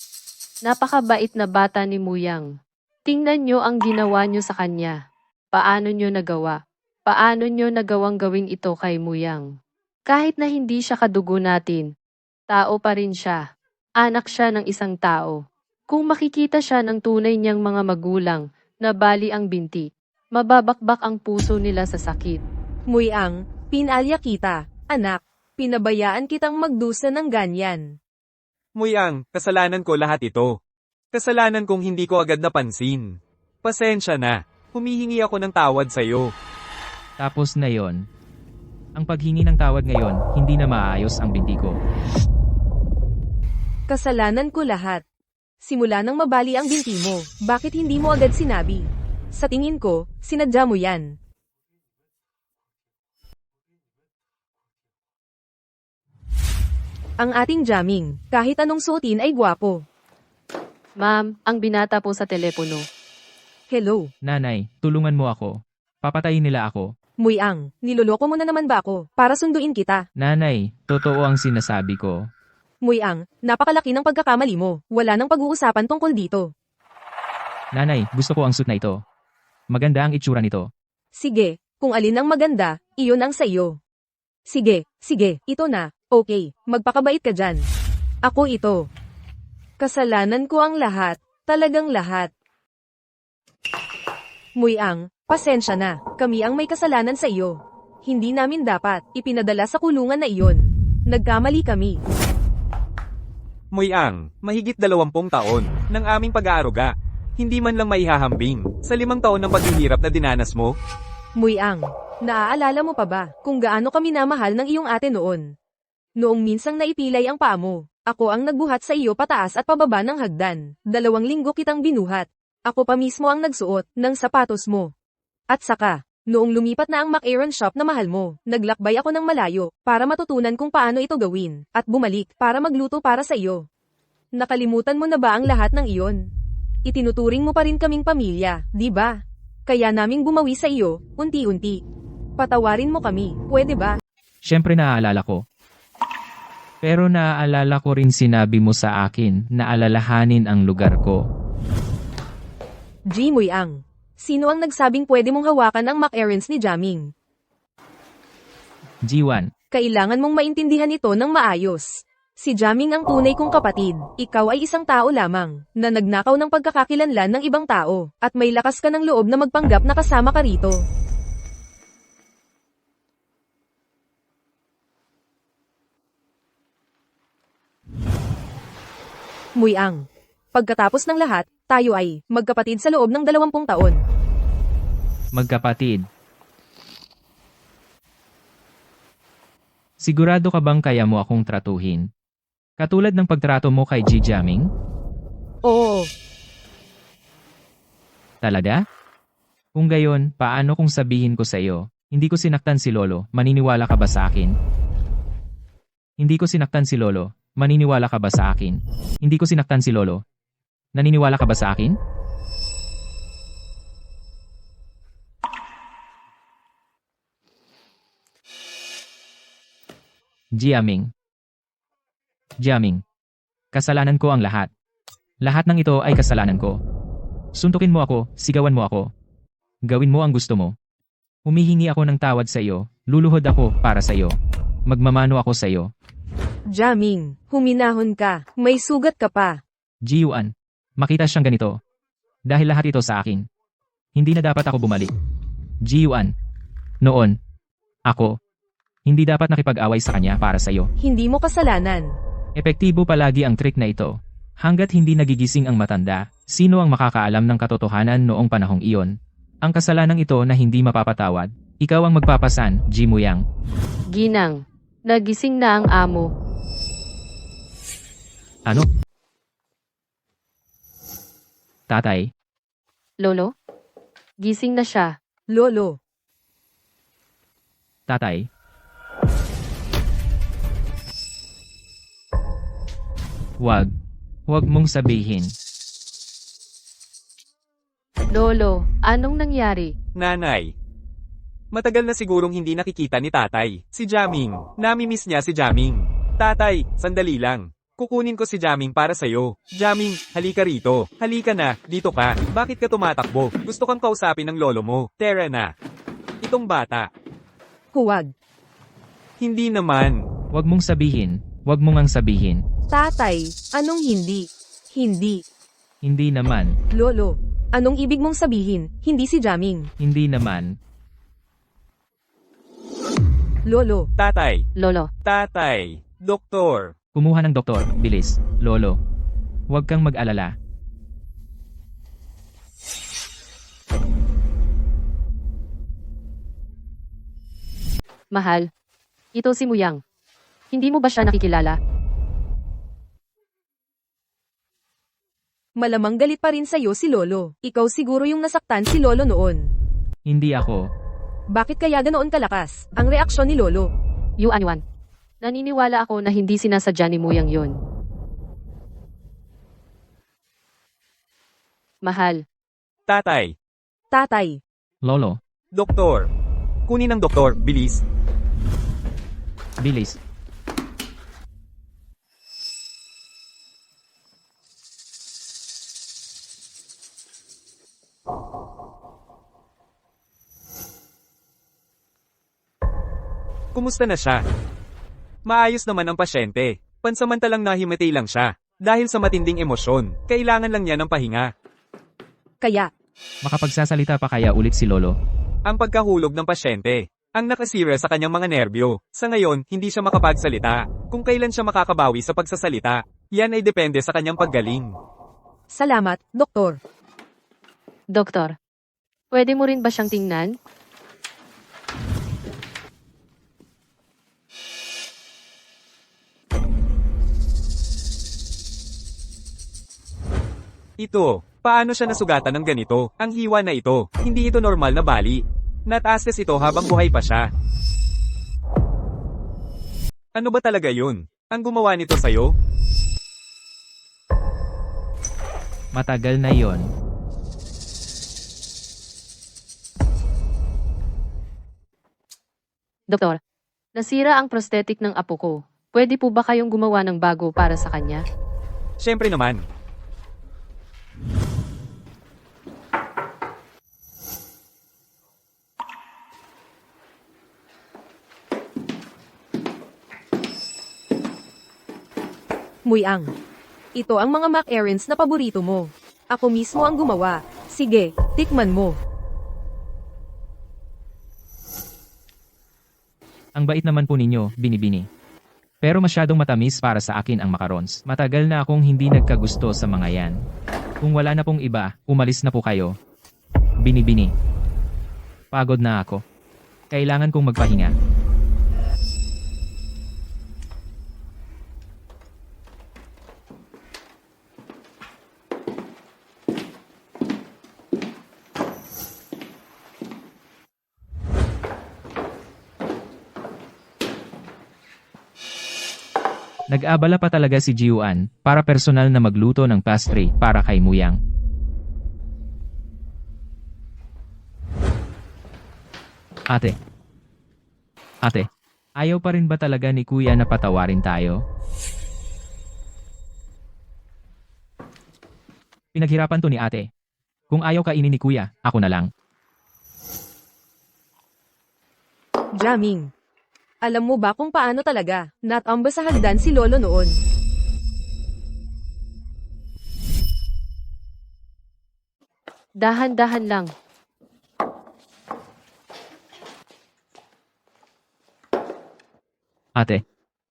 Napakabait na bata ni Muyang. Tingnan nyo ang ginawa nyo sa kanya. Paano nyo nagawa? Paano nyo nagawang gawing ito kay Muyang? Kahit na hindi siya kadugo natin, tao pa rin siya. Anak siya ng isang tao. Kung makikita siya ng tunay niyang mga magulang na bali ang binti, mababakbak ang puso nila sa sakit. Muyang, pinalya kita, anak. Pinabayaan kitang magdusa ng ganyan. Muyang, kasalanan ko lahat ito. Kasalanan kong hindi ko agad napansin. Pasensya na. Humihingi ako ng tawad sa'yo. Tapos na yon. Ang paghingi ng tawad ngayon, hindi na maayos ang binti ko. Kasalanan ko lahat. Simula nang mabali ang binti mo, bakit hindi mo agad sinabi? Sa tingin ko, sinadya mo yan. Ang ating Jaming, kahit anong suotin ay gwapo. Ma'am, ang binata po sa telepono. Hello, Nanay, tulungan mo ako. Papatayin nila ako. Muyang, niloloko mo na naman ba ako para sunduin kita? Nanay, totoo ang sinasabi ko. Muyang, napakalaki ng pagkakamali mo. Wala nang pag-uusapan tungkol dito. Nanay, gusto ko ang suit na ito. Maganda ang itsura nito. Sige, kung alin ang maganda, iyon ang sa iyo. Sige, ito na. Okay, magpakabait ka dyan. Ako ito. Kasalanan ko ang lahat, talagang lahat. Muyang, pasensya na, kami ang may kasalanan sa iyo. Hindi namin dapat ipinadala sa kulungan na iyon. Nagkamali kami. Muyang, mahigit 20 taon ng aming pag-aaruga. Hindi man lang maihahambing sa 5 taon ng paghihirap na dinanas mo. Muyang, naaalala mo pa ba kung gaano kami namahal ng iyong ate noon? Noong minsang naipilay ang paa mo, ako ang nagbuhat sa iyo pataas at pababa ng hagdan. 2 linggo kitang binuhat. Ako pa mismo ang nagsuot ng sapatos mo. At saka, noong lumipat na ang McAaron shop na mahal mo, naglakbay ako ng malayo para matutunan kung paano ito gawin, at bumalik para magluto para sa iyo. Nakalimutan mo na ba ang lahat ng iyon? Itinuturing mo pa rin kaming pamilya, di ba? Kaya naming bumawi sa iyo, unti-unti. Patawarin mo kami, pwede ba? Siyempre naaalala ko. Pero naaalala ko rin sinabi mo sa akin na alalahanin ang lugar ko. G. Muyang, sino ang nagsabing pwede mong hawakan ang McAarons ni Jaming? G1, Kailangan mong maintindihan ito ng maayos. Si Jaming ang tunay kong kapatid. Ikaw ay isang tao lamang, na nagnakaw ng pagkakakilanlan ng ibang tao, at may lakas ka ng loob na magpanggap na kasama ka rito. Muyang. Pagkatapos ng lahat, tayo ay magkapatid sa loob ng 20 taon. magkapatid. Sigurado ka bang kaya mo akong tratuhin? Katulad ng pagtrato mo kay G. Jaming? Oo, Talaga? Kung gayon, paano kung sabihin ko sa iyo, hindi ko sinaktan si Lolo, maniniwala ka ba sa akin? Hindi ko sinaktan si Lolo, Maniniwala ka ba sa akin? Hindi ko sinaktan si Lolo. Naniniwala ka ba sa akin? Jiaming. Jiaming. Kasalanan ko ang lahat. Lahat ng ito ay kasalanan ko. Suntukin mo ako, sigawan mo ako. Gawin mo ang gusto mo. Humihingi ako ng tawad sa iyo, luluhod ako para sa iyo. Magmamano ako sa iyo. Jiaming, huminahon ka. May sugat ka pa. Jiyuan, makita siyang ganito. Dahil lahat ito sa akin. Hindi na dapat ako bumalik. Jiyuan, noon, ako, hindi dapat nakipag-away sa kanya para sa iyo. Hindi mo kasalanan. Epektibo palagi ang trick na ito. Hanggat hindi nagigising ang matanda, sino ang makakaalam ng katotohanan noong panahong iyon? Ang kasalanang ito na hindi mapapatawad, ikaw ang magpapasan, Jimuyang. Ginang, nagising na ang amo. Ano? Tatay, Lolo? Gising na siya. Lolo, tatay. Huwag mong sabihin. Lolo, anong nangyari? Nanay. Matagal na sigurong hindi nakikita ni tatay. Si Jaming. Nami-miss niya si Jaming. Tatay, sandali lang. Kukunin ko si Jaming para sa'yo. Jaming, halika rito. Halika na, dito ka. Bakit ka tumatakbo? Gusto kang kausapin ng lolo mo. Tara na. Itong bata. huwag. Hindi naman. Huwag mong sabihin. Huwag mo ngang sabihin. Tatay, anong hindi? Hindi. Hindi naman. Lolo, anong ibig mong sabihin? Hindi si Jaming. Hindi naman. Lolo, Tatay. Lolo, Tatay. Doktor. Kumuha ng doktor, bilis. Lolo. Huwag kang mag-alala. mahal. Ito si Muyang. Hindi mo ba siya nakikilala? malamang galit pa rin sa'yo si Lolo. Ikaw siguro yung nasaktan si Lolo noon. Hindi ako. Bakit kaya ganoon kalakas ang reaksyon ni Lolo? Yuan. Naniniwala ako na hindi sinasadya ni Muyang yon. Mahal. Tatay. Tatay, Lolo. Doktor. Kunin ng doktor, bilis. Bilis. Kumusta na siya? Maayos naman ang pasyente. Pansamantalang nahimatay lang siya. Dahil sa matinding emosyon, kailangan lang niya ng pahinga. kaya, Makapagsasalita pa kaya ulit si Lolo? Ang pagkahulog ng pasyente. Ang nakasira sa kanyang mga nerbyo. Sa ngayon, hindi siya makapagsalita. Kung kailan siya makakabawi sa pagsasalita, yan ay depende sa kanyang paggaling. salamat, Doktor. Doktor. Pwede mo rin ba siyang tingnan? Ito, paano siya nasugatan ng ganito? Ang hiwa na ito, hindi ito normal na bali. Natastes ito habang buhay pa siya. Ano ba talaga yun? Ang gumawa nito sa'yo? Matagal na yon. Doktor. Nasira ang prosthetic ng apo ko. Pwede po ba kayong gumawa ng bago para sa kanya? Siyempre naman. Muyang. Ito ang mga macarons na paborito mo. Ako mismo ang gumawa. Sige, tikman mo. Ang bait naman po ninyo, binibini. Pero masyadong matamis para sa akin ang macarons. Matagal na akong hindi nagkagusto sa mga yan. Kung wala na pong iba, umalis na po kayo. Binibini. Pagod na ako. Kailangan kong magpahinga. Nag-abala pa talaga si Jiuan para personal na magluto ng pastry para kay Muyang. Ate. Ate, ayaw pa rin ba talaga ni Kuya na patawarin tayo? Pinaghirapan to ni ate. Kung ayaw kainin ni Kuya, ako na lang. Jaming. Alam mo ba kung paano talaga natamba sa hagdan si Lolo noon? Dahan-dahan lang. Ate,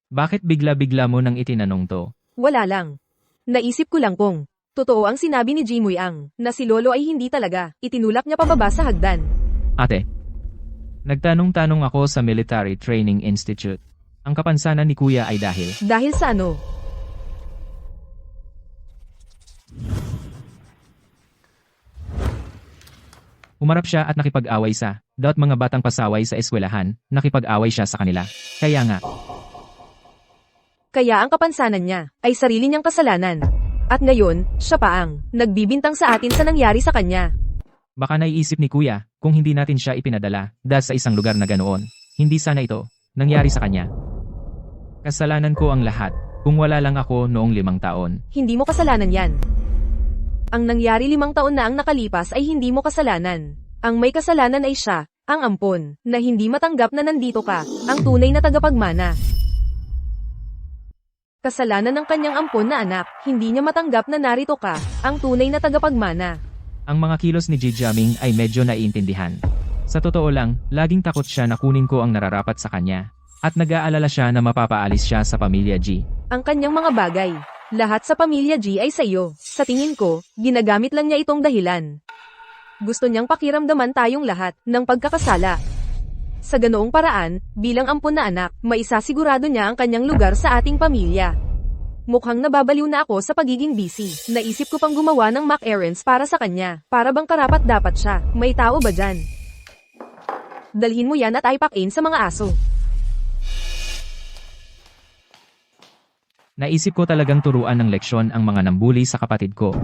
bakit bigla-bigla mo nang itinanong to? Wala lang. Naisip ko lang kung totoo ang sinabi ni Jimoy Ang na si Lolo ay hindi talaga itinulak niya pababa sa hagdan. Ate, nagtanong-tanong ako sa Military Training Institute. Ang kapansanan ni Kuya ay dahil Dahil sa ano? umarap siya at nakipag-away sa mga batang pasaway sa eskwelahan, nakipag-away siya sa kanila. Kaya nga, Kaya ang kapansanan niya ay sarili niyang kasalanan. At ngayon, siya pa ang nagbibintang sa atin sa nangyari sa kanya. baka naiisip ni Kuya kung hindi natin siya ipinadala dahil sa isang lugar na ganoon. Hindi sana ito nangyari sa kanya. Kasalanan ko ang lahat kung wala lang ako noong 5 taon. Hindi mo kasalanan yan. Ang nangyari 5 taon na ang nakalipas ay hindi mo kasalanan. Ang may kasalanan ay siya, ang ampon, na hindi matanggap na nandito ka, ang tunay na tagapagmana. Kasalanan ng kanyang ampon na anak, hindi niya matanggap na narito ka, ang tunay na tagapagmana. Ang mga kilos ni Jijaming ay medyo naiintindihan. Sa totoo lang, laging takot siya na kunin ko ang nararapat sa kanya. At nag-aalala siya na mapapaalis siya sa pamilya G. Ang kanyang mga bagay, lahat sa pamilya G ay sa iyo. Sa tingin ko, ginagamit lang niya itong dahilan. Gusto niyang pakiramdaman tayong lahat ng pagkakasala. Sa ganoong paraan, bilang ampon na anak, maisasigurado niya ang kanyang lugar sa ating pamilya. Mukhang nababaliw na ako sa pagiging busy. Naisip ko pang gumawa ng mock errands para sa kanya. Para bang karapat dapat siya. May tao ba dyan? Dalhin mo yan at ipack-in sa mga aso. Naisip ko talagang turuan ng leksyon ang mga nambuli sa kapatid ko.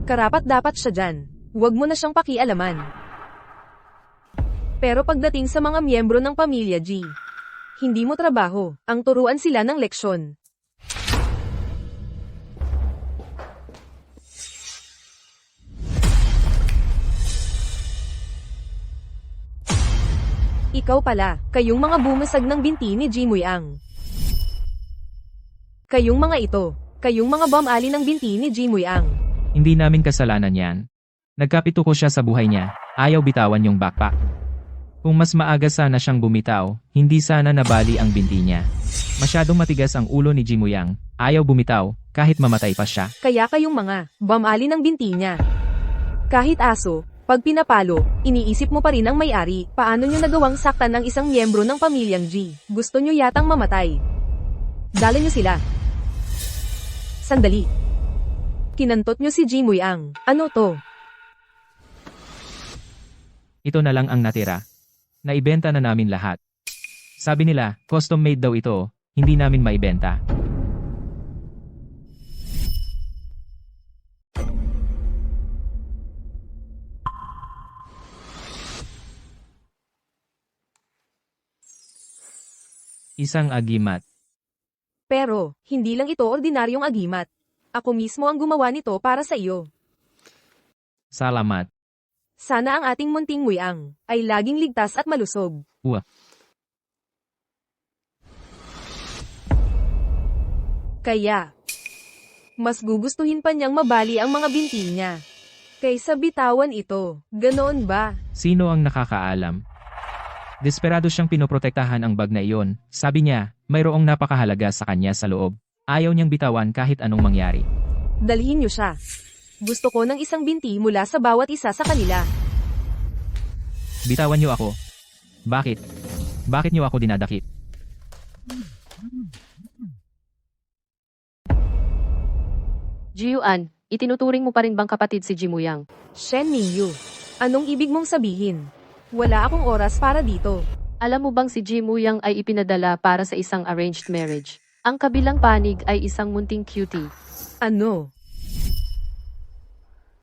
Karapat dapat siya dyan. Huwag mo na siyang pakialaman. Pero pagdating sa mga miyembro ng pamilya G, hindi mo trabaho, ang turuan sila ng leksyon. Ikaw pala, kayong mga bumasag ng binti ni Jimoy Ang. Kayong mga ito, kayong mga bumali ng binti ni Jimoy Ang. Hindi namin kasalanan yan. Nagkapito ko siya sa buhay niya, ayaw bitawan yung backpack. Kung mas maaga sana siyang bumitaw, hindi sana nabali ang binti niya. Masyadong matigas ang ulo ni Jimuyang, ayaw bumitaw, kahit mamatay pa siya. Kaya kayong mga bumali ng binti niya. Kahit aso, pag pinapalo, iniisip mo pa rin ang may-ari. Paano nyo nagawang saktan ng isang miyembro ng pamilyang G? Gusto nyo yatang mamatay. Dala nyo sila. Sandali. Kinantot nyo si Jimoy Ang. Ano to? Ito na lang ang natira. Naibenta na namin lahat. Sabi nila, custom made daw ito, hindi namin maibenta. Isang agimat. Pero, hindi lang ito ordinaryong agimat. Ako mismo ang gumawa nito para sa iyo. Salamat. Sana ang ating munting Muyang ay laging ligtas at malusog. Uwa. Kaya, mas gugustuhin pa niyang mabali ang mga binti niya. Kaysa bitawan ito, ganoon ba? Sino ang nakakaalam? Desperado siyang pinoprotektahan ang bag na iyon. Sabi niya, mayroong napakahalaga sa kanya sa loob. Ayaw niyang bitawan kahit anong mangyari. Dalhin niyo siya. Gusto ko ng isang binti mula sa bawat isa sa kanila. Bitawan niyo ako. Bakit? Bakit niyo ako dinadakip? Jiuan, itinuturing mo pa rin bang kapatid si Jimuyang? Shen Mingyu, anong ibig mong sabihin? Wala akong oras para dito. Alam mo bang si Jimuyang ay ipinadala para sa isang arranged marriage? Ang kabilang panig ay isang munting cutie. Ano?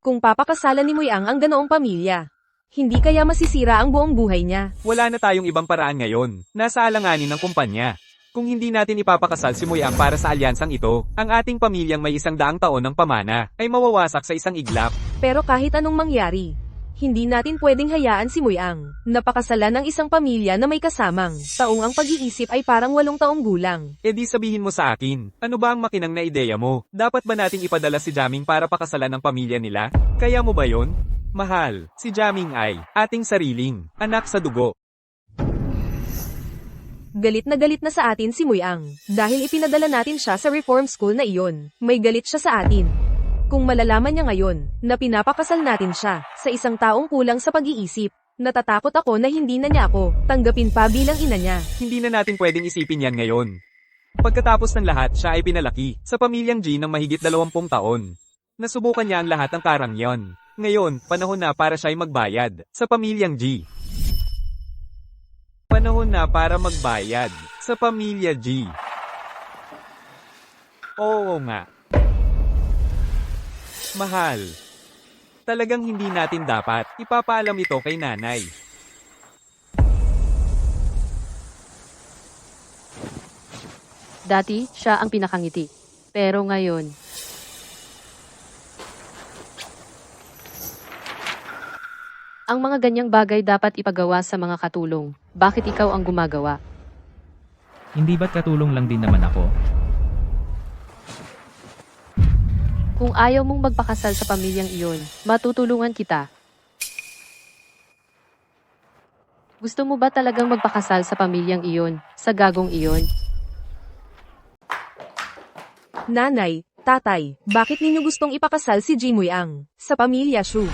Kung papakasalan ni Muyang ang ganoong pamilya, hindi kaya masisira ang buong buhay niya. Wala na tayong ibang paraan ngayon. Nasa alanganin ng kumpanya. Kung hindi natin ipapakasal si Muyang para sa alyansang ito, ang ating pamilyang may 100 taon ng pamana ay mawawasak sa isang iglap. Pero kahit anong mangyari, hindi natin pwedeng hayaan si Muyang. Napakasalan ng isang pamilya na may kasamang taong ang pag-iisip ay parang 8 taong gulang. E di sabihin mo sa akin, ano ba ang makinang na ideya mo? Dapat ba nating ipadala si Jaming para pakasalan ng pamilya nila? Kaya mo ba yon? Mahal, si Jaming ay ating sariling anak sa dugo. Galit na sa atin si Muyang dahil ipinadala natin siya sa reform school na iyon. May galit siya sa atin. Kung malalaman niya ngayon na pinapakasal natin siya sa isang taong kulang sa pag-iisip, natatakot ako na hindi na niya ako tanggapin pa bilang ina niya. Hindi na natin pwedeng isipin yan ngayon. Pagkatapos ng lahat, siya ay pinalaki sa pamilyang G ng mahigit 20 taon. Nasubukan niya ang lahat ng karangyan. Ngayon, panahon na para siya ay magbayad sa pamilyang G. Panahon na para magbayad sa pamilya G. Oo nga. Mahal. Talagang hindi natin dapat ipapaalam ito kay nanay. Dati, siya ang pinakangiti. Pero ngayon, ang mga ganyang bagay dapat ipagawa sa mga katulong. Bakit ikaw ang gumagawa? Hindi ba't katulong lang din naman ako? Kung ayaw mong magpakasal sa pamilyang iyon, matutulungan kita. Gusto mo ba talagang magpakasal sa pamilyang iyon, sa gagong iyon? Nanay, tatay, bakit ninyo gustong ipakasal si Ji Muyang sa pamilya Shu?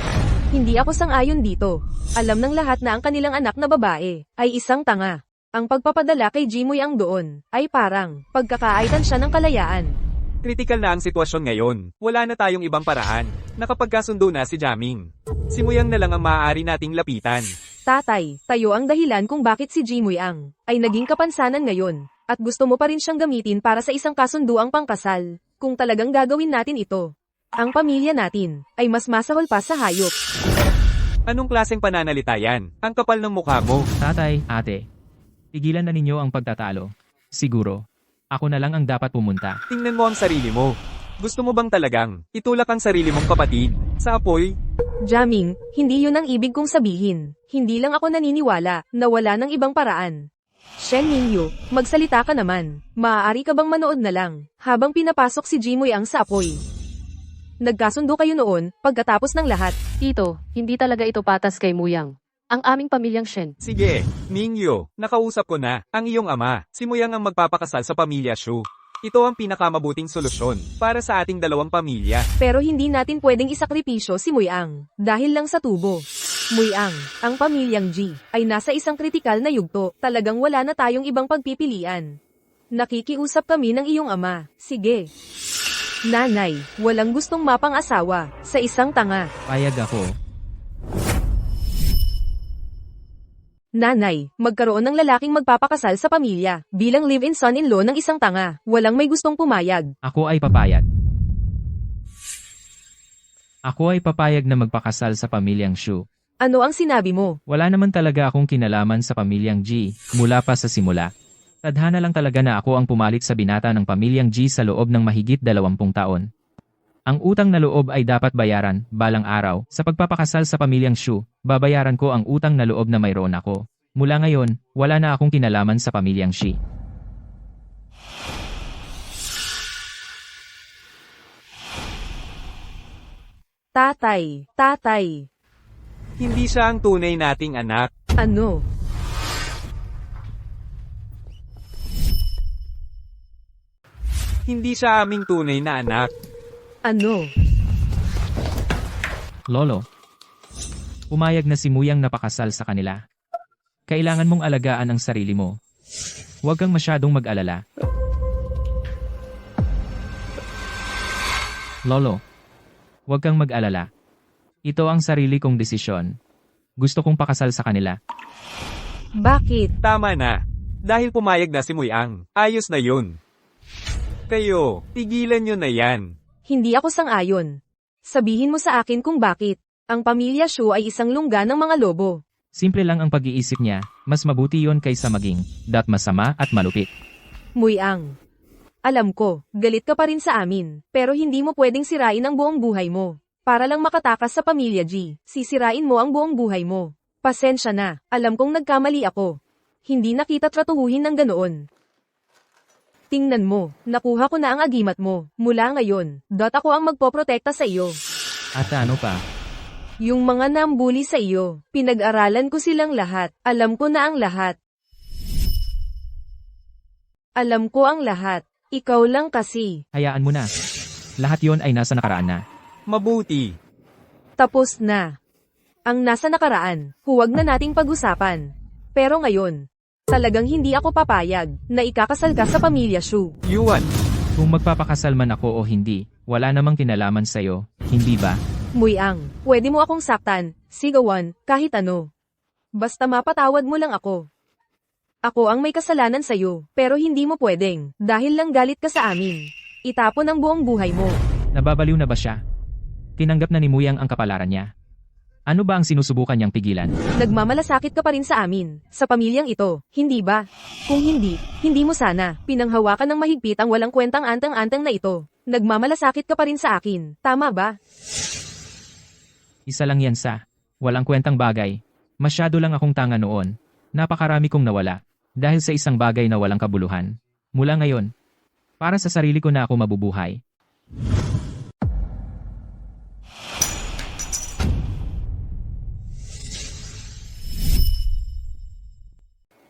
Hindi ako sang-ayon dito. Alam ng lahat na ang kanilang anak na babae ay isang tanga. Ang pagpapadala kay Ji Muyang doon ay parang pagkakaaitan siya ng kalayaan. Kritikal na ang sitwasyon ngayon. Wala na tayong ibang paraan. Nakapagkasundo na si Jaming. Si Muyang na lang ang maaari nating lapitan. Tatay, tayo ang dahilan kung bakit si Ji Muyang ay naging kapansanan ngayon. At gusto mo pa rin siyang gamitin para sa isang kasunduang pangkasal. Kung talagang gagawin natin ito, ang pamilya natin ay mas masahol pa sa hayop. Anong klaseng pananalita yan? Ang kapal ng mukha mo. Tatay, ate. Tigilan na ninyo ang pagtatalo. Siguro. Ako na lang ang dapat pumunta. Tingnan mo ang sarili mo. Gusto mo bang talagang itulak ang sarili mong kapatid sa apoy? Jaming, hindi yun ang ibig kong sabihin. Hindi lang ako naniniwala na wala ng ibang paraan. Shen Mingyu, magsalita ka naman. Maaari ka bang manood na lang habang pinapasok si Ji Muyang sa apoy? Nagkasundo kayo noon, pagkatapos ng lahat. Tito, hindi talaga ito patas kay Muyang. Ang aming pamilyang Shen. Sige, Mingyu, nakausap ko na ang iyong ama. Si Muyang ang magpapakasal sa pamilya Shu. Ito ang pinakamabuting solusyon para sa ating dalawang pamilya. Pero hindi natin pwedeng isakripisyo si Muyang dahil lang sa tubo. Muyang, ang pamilyang G ay nasa isang kritikal na yugto. Talagang wala na tayong ibang pagpipilian. Nakikiusap kami ng iyong ama. Sige. Nanay, walang gustong mapang-asawa sa isang tanga. Payag ako. Nanay, magkaroon ng lalaking magpapakasal sa pamilya bilang live-in son-in-law ng isang tanga. Walang may gustong pumayag. Ako ay papayag. Ako ay papayag na magpakasal sa pamilyang Shu. Ano ang sinabi mo? Wala naman talaga akong kinalaman sa pamilyang G, mula pa sa simula. Tadhana lang talaga na ako ang pumalit sa binata ng pamilyang G sa loob ng mahigit 20 taon. Ang utang na loob ay dapat bayaran, balang araw, sa pagpapakasal sa pamilyang Shu, babayaran ko ang utang na loob na mayroon ako. Mula ngayon, wala na akong kinalaman sa pamilyang Shi. Tatay. Hindi siya ang tunay nating anak. Ano? Hindi siya aming tunay na anak. Ano? Lolo. Pumayag na si Muyang napakasal sa kanila. Kailangan mong alagaan ang sarili mo. Huwag kang masyadong mag-alala. Lolo. Huwag kang mag-alala. Ito ang sarili kong desisyon. Gusto kong pakasal sa kanila. Bakit? Tama na. Dahil pumayag na si Muyang. Ayos na yun. Kayo, tigilan nyo na yan. Hindi ako sang-ayon. Sabihin mo sa akin kung bakit. Ang pamilya Shu ay isang lungga ng mga lobo. Simple lang ang pag-iisip niya, mas mabuti yon kaysa maging masama at malupit. Muyang. Alam ko, galit ka pa rin sa amin, pero hindi mo pwedeng sirain ang buong buhay mo. Para lang makatakas sa pamilya G, sisirain mo ang buong buhay mo. Pasensya na, alam kong nagkamali ako. Hindi na kita tratuhuhin ng ganoon. Tingnan mo, nakuha ko na ang agimat mo. Mula ngayon, ako ang magpoprotekta sa iyo. At ano pa? Yung mga nambuli sa iyo, pinag-aralan ko silang lahat. Alam ko na ang lahat. Alam ko ang lahat. Ikaw lang kasi. Hayaan mo na. Lahat yon ay nasa nakaraan na. Mabuti. Tapos na. Ang nasa nakaraan, huwag na nating pag-usapan. Pero ngayon, talagang hindi ako papayag na ikakasal ka sa pamilya Shu. Yuan. Kung magpapakasal man ako o hindi, wala namang kinalaman sa'yo, hindi ba? Muyang, pwede mo akong saktan, sigawan, kahit ano. Basta mapatawad mo lang ako. Ako ang may kasalanan sa'yo, pero hindi mo pwedeng, dahil lang galit ka sa amin. Itapon ang buong buhay mo. Nababaliw na ba siya? Tinanggap na ni Muyang ang kapalaran niya. Ano ba ang sinusubukan niyang pigilan? Nagmamalasakit ka pa rin sa amin, sa pamilyang ito, hindi ba? Kung hindi, hindi mo sana, pinanghawakan ng mahigpit ang walang kwentang antang-antang na ito. Nagmamalasakit ka pa rin sa akin, tama ba? Isa lang yan sa walang kwentang bagay. Masyado lang akong tanga noon. Napakarami kong nawala. Dahil sa isang bagay na walang kabuluhan. Mula ngayon, para sa sarili ko na ako mabubuhay.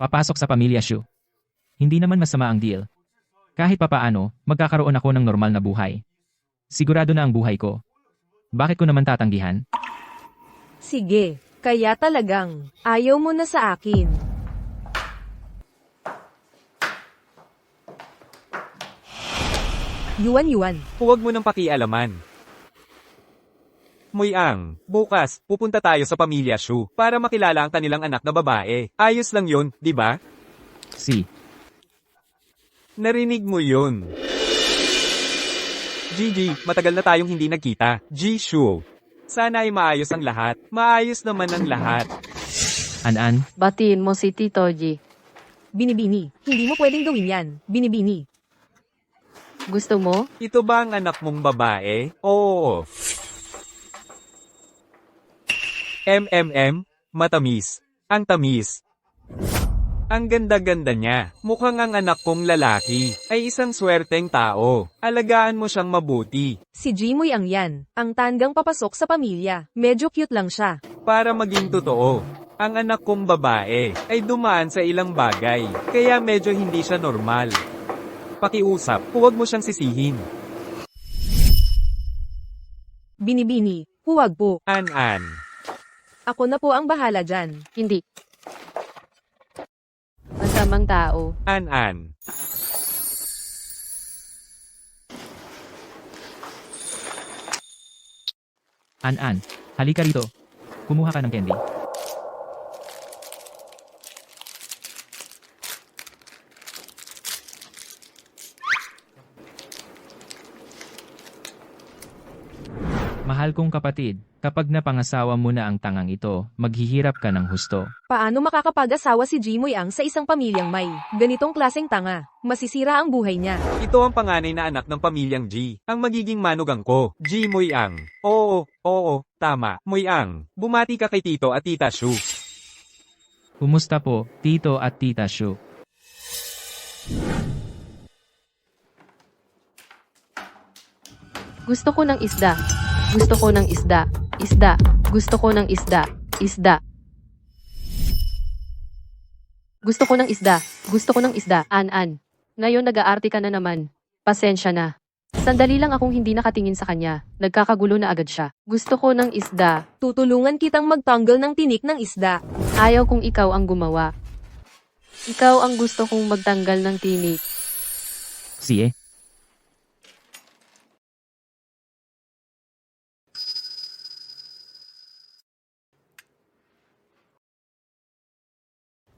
Papasok sa pamilya Shu. Hindi naman masama ang deal. Kahit papaano, magkakaroon ako ng normal na buhay. Sigurado na ang buhay ko. Bakit ko naman tatanggihan? Sige, kaya talagang, ayaw mo na sa akin. Yuan. Huwag mo nang pakialaman. Muyang, bukas, pupunta tayo sa pamilya Shu para makilala ang kanilang anak na babae. Ayos lang yun, di ba? Si. Narinig mo yun. Gigi, matagal na tayong hindi nagkita. Shu. Sana ay maayos ang lahat. Maayos naman ang lahat. An-an, Batiin mo si Tito G. Binibini, hindi mo pwedeng gawin yan. Binibini. Gusto mo? Ito ba ang anak mong babae? Oo. Matamis. Ang tamis. Ang ganda-ganda niya. Mukhang ang anak kong lalaki ay isang swerteng tao. Alagaan mo siyang mabuti. Si Jimoy ang yan, ang tanggang papasok sa pamilya. Medyo cute lang siya. Para maging totoo, ang anak kong babae ay dumaan sa ilang bagay, kaya medyo hindi siya normal. Pakiusap, huwag mo siyang sisihin. Binibini, huwag po. An-an. Ako na po ang bahala dyan. Hindi. Masamang tao. An-an. An-an, halika rito. Kumuha ka ng candy. Mahal kong kapatid, kapag napangasawa mo na ang tangang ito, maghihirap ka ng husto. Paano makakapag-asawa si Jimoy ang sa isang pamilyang may ganitong klaseng tanga? Masisira ang buhay niya. Ito ang panganay na anak ng pamilyang G. Ang magiging manugang ko, G Muyang. Oo, tama, Muyang. Bumati ka kay Tito at Tita Shu. Kumusta po, Tito at Tita Shu? Gusto ko ng isda. Gusto ko ng isda. Isda. Gusto ko ng isda. Isda. Gusto ko ng isda. Gusto ko ng isda. An-an. Ngayon nag-aarte ka na naman. Pasensya na. Sandali lang akong hindi nakatingin sa kanya. Nagkakagulo na agad siya. Gusto ko ng isda. Tutulungan kitang magtanggal ng tinik ng isda. Ayaw kung ikaw ang gumawa. Ikaw ang gusto kong magtanggal ng tinik. Siye?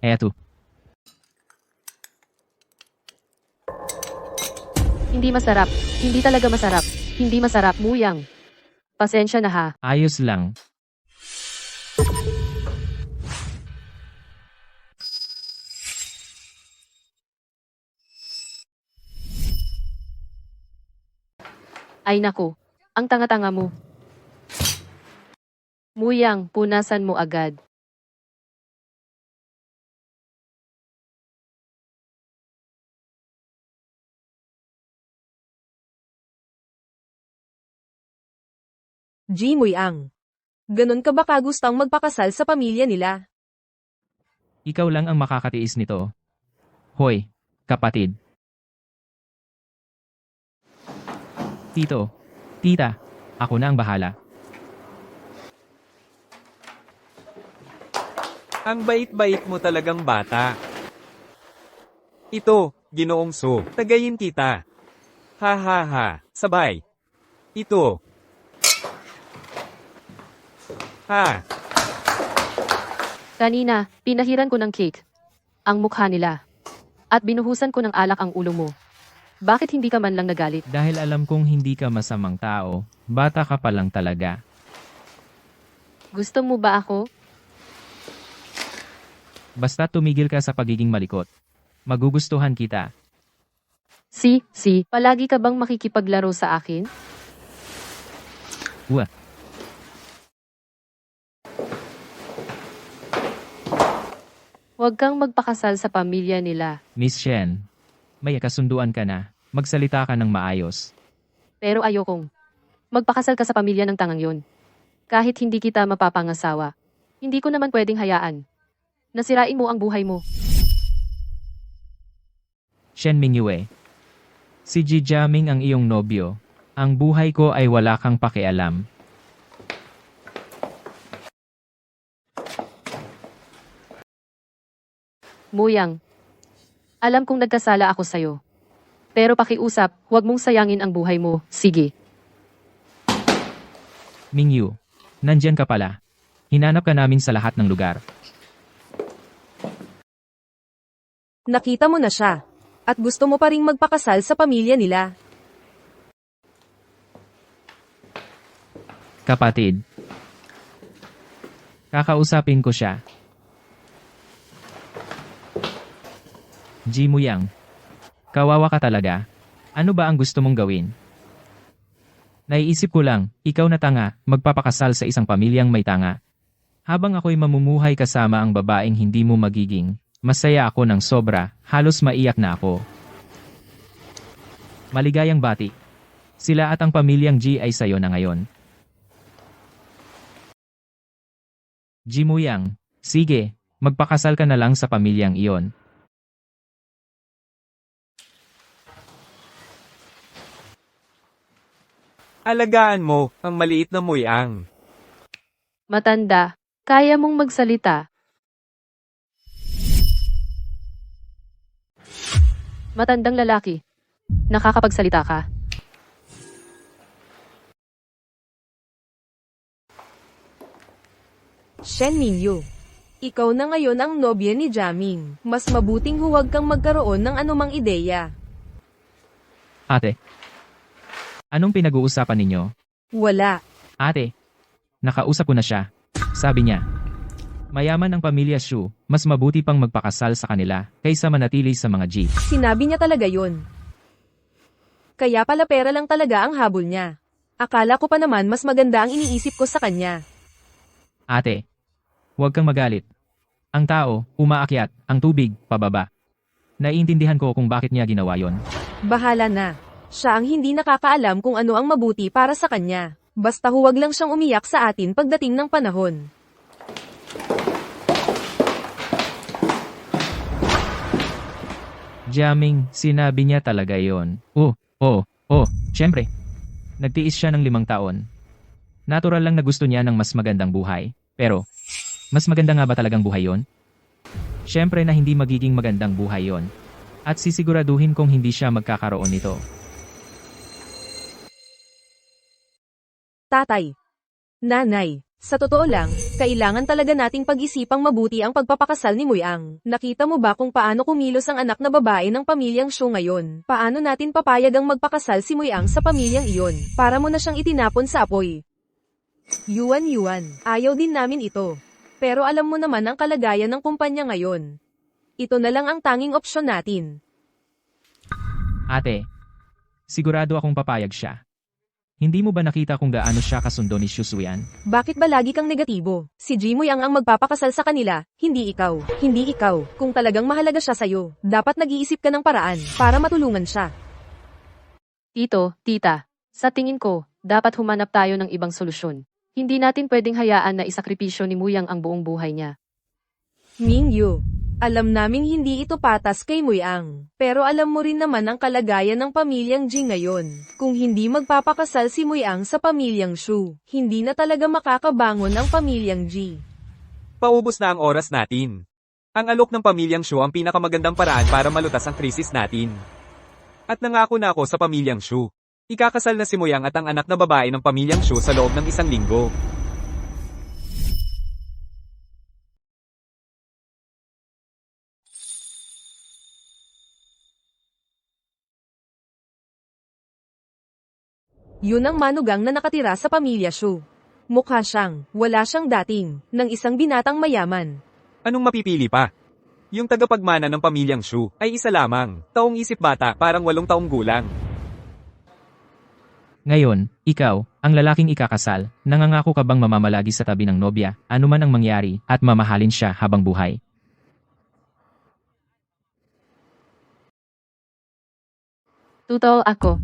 Eto. Hindi masarap. Hindi talaga masarap. Hindi masarap, Muyang. Pasensya na ha. Ayos lang. Ay naku, ang tanga-tanga mo. Muyang, punasan mo agad. Ji Mui-ang. Ganon ka ba kagustang magpakasal sa pamilya nila? Ikaw lang ang makakatiis nito. Hoy, kapatid. Tito, tita, ako na ang bahala. Ang bait-bait mo talagang bata. Ito, Ginoong Su, tagayin kita. Ha ha ha, sabay. Ito. Ha. Kanina, pinahiran ko ng cake. Ang mukha nila. At binuhusan ko ng alak ang ulo mo. Bakit hindi ka man lang nagalit? Dahil alam kong hindi ka masamang tao, bata ka pa lang talaga. Gusto mo ba ako? Basta tumigil ka sa pagiging malikot. Magugustuhan kita. Si, palagi ka bang makikipaglaro sa akin? Wah. Huwag kang magpakasal sa pamilya nila. Miss Shen, may kasunduan ka na. Magsalita ka ng maayos. Pero ayokong. Magpakasal ka sa pamilya ng tangang yun. Kahit hindi kita mapapangasawa. Hindi ko naman pwedeng hayaan. Nasirain mo ang buhay mo. Shen Mingyue. Si Ji Jiaming ang iyong nobyo. Ang buhay ko ay wala kang pakialam. Muyang. Alam kong nagkasala ako sa'yo. Pero pakiusap, huwag mong sayangin ang buhay mo. Sige. Mingyu, nandyan ka pala. Hinanap ka namin sa lahat ng lugar. Nakita mo na siya. At gusto mo pa ring magpakasal sa pamilya nila. Kapatid. Kakausapin ko siya. Ji Muyang. Kawawa ka talaga. Ano ba ang gusto mong gawin? Naiisip ko lang, ikaw na tanga, magpapakasal sa isang pamilyang may tanga. Habang ako'y mamumuhay kasama ang babaeng hindi mo magiging, masaya ako ng sobra, halos maiyak na ako. Maligayang bati. Sila at ang pamilyang Ji ay sayo na ngayon. Ji Muyang, sige, magpakasal ka na lang sa pamilyang iyon. Alagaan mo ang maliit na Mui-ang. Matanda, kaya mong magsalita. Matandang lalaki. Nakakapagsalita ka. Shen Mingyu. Ikaw na ngayon ang nobya ni Jiaming. Mas mabuting huwag kang magkaroon ng anumang ideya. Ate. Anong pinag-uusapan ninyo? Wala. Ate. Nakausap ko na siya. Sabi niya. Mayaman ang pamilya Shu, mas mabuti pang magpakasal sa kanila, kaysa manatili sa mga Ji. Sinabi niya talaga yun. Kaya pala pera lang talaga ang habol niya. Akala ko pa naman mas maganda ang iniisip ko sa kanya. Ate. Huwag kang magalit. Ang tao, umaakyat, ang tubig, pababa. Naiintindihan ko kung bakit niya ginawa yon. Bahala na. Siya ang hindi nakakaalam kung ano ang mabuti para sa kanya. Basta huwag lang siyang umiyak sa atin pagdating ng panahon. Jiaming, sinabi niya talaga yon. Siyempre. Nagtiis siya ng 5 taon. Natural lang na gusto niya ng mas magandang buhay. Pero, mas maganda nga ba talagang buhay yon? Siyempre na hindi magiging magandang buhay yon. At sisiguraduhin kong hindi siya magkakaroon nito. Tatay. Nanay. Sa totoo lang, kailangan talaga nating pag-isipang mabuti ang pagpapakasal ni Muyang. Nakita mo ba kung paano kumilos ang anak na babae ng pamilyang Shu ngayon? Paano natin papayag ang magpakasal si Muyang sa pamilyang iyon? Para mo na siyang itinapon sa apoy. Yuan, ayaw din namin ito. Pero alam mo naman ang kalagayan ng kumpanya ngayon. Ito na lang ang tanging opsyon natin. Ate, sigurado akong papayag siya. Hindi mo ba nakita kung gaano siya kasundo ni Xu Suyan? Bakit ba lagi kang negatibo? Si Ji Muyang ang magpapakasal sa kanila, hindi ikaw. Hindi ikaw. Kung talagang mahalaga siya sa'yo, dapat nag-iisip ka ng paraan para matulungan siya. Tito, tita, sa tingin ko, dapat humanap tayo ng ibang solusyon. Hindi natin pwedeng hayaan na isakripisyo ni Muyang ang buong buhay niya. Mingyu, alam naming hindi ito patas kay Muyang. Pero alam mo rin naman ang kalagayan ng pamilyang Ji ngayon. Kung hindi magpapakasal si Muyang sa pamilyang Shu, hindi na talaga makakabangon ang pamilyang Ji. Paubos na ang oras natin. Ang alok ng pamilyang Shu ang pinakamagandang paraan para malutas ang krisis natin. At nangako na ako sa pamilyang Shu. Ikakasal na si Muyang at ang anak na babae ng pamilyang Shu sa loob ng 1 linggo. Yun ang manugang na nakatira sa pamilya Shu. Mukha wala siyang dating, ng isang binatang mayaman. Anong mapipili pa? Yung tagapagmana ng pamilyang Shu ay isa lamang, taong isip bata, parang 8 taong gulang. Ngayon, ikaw, ang lalaking ikakasal, nangangako ka bang mamamalagi sa tabi ng nobya, anuman ang mangyari, at mamahalin siya habang buhay? Totoo ako.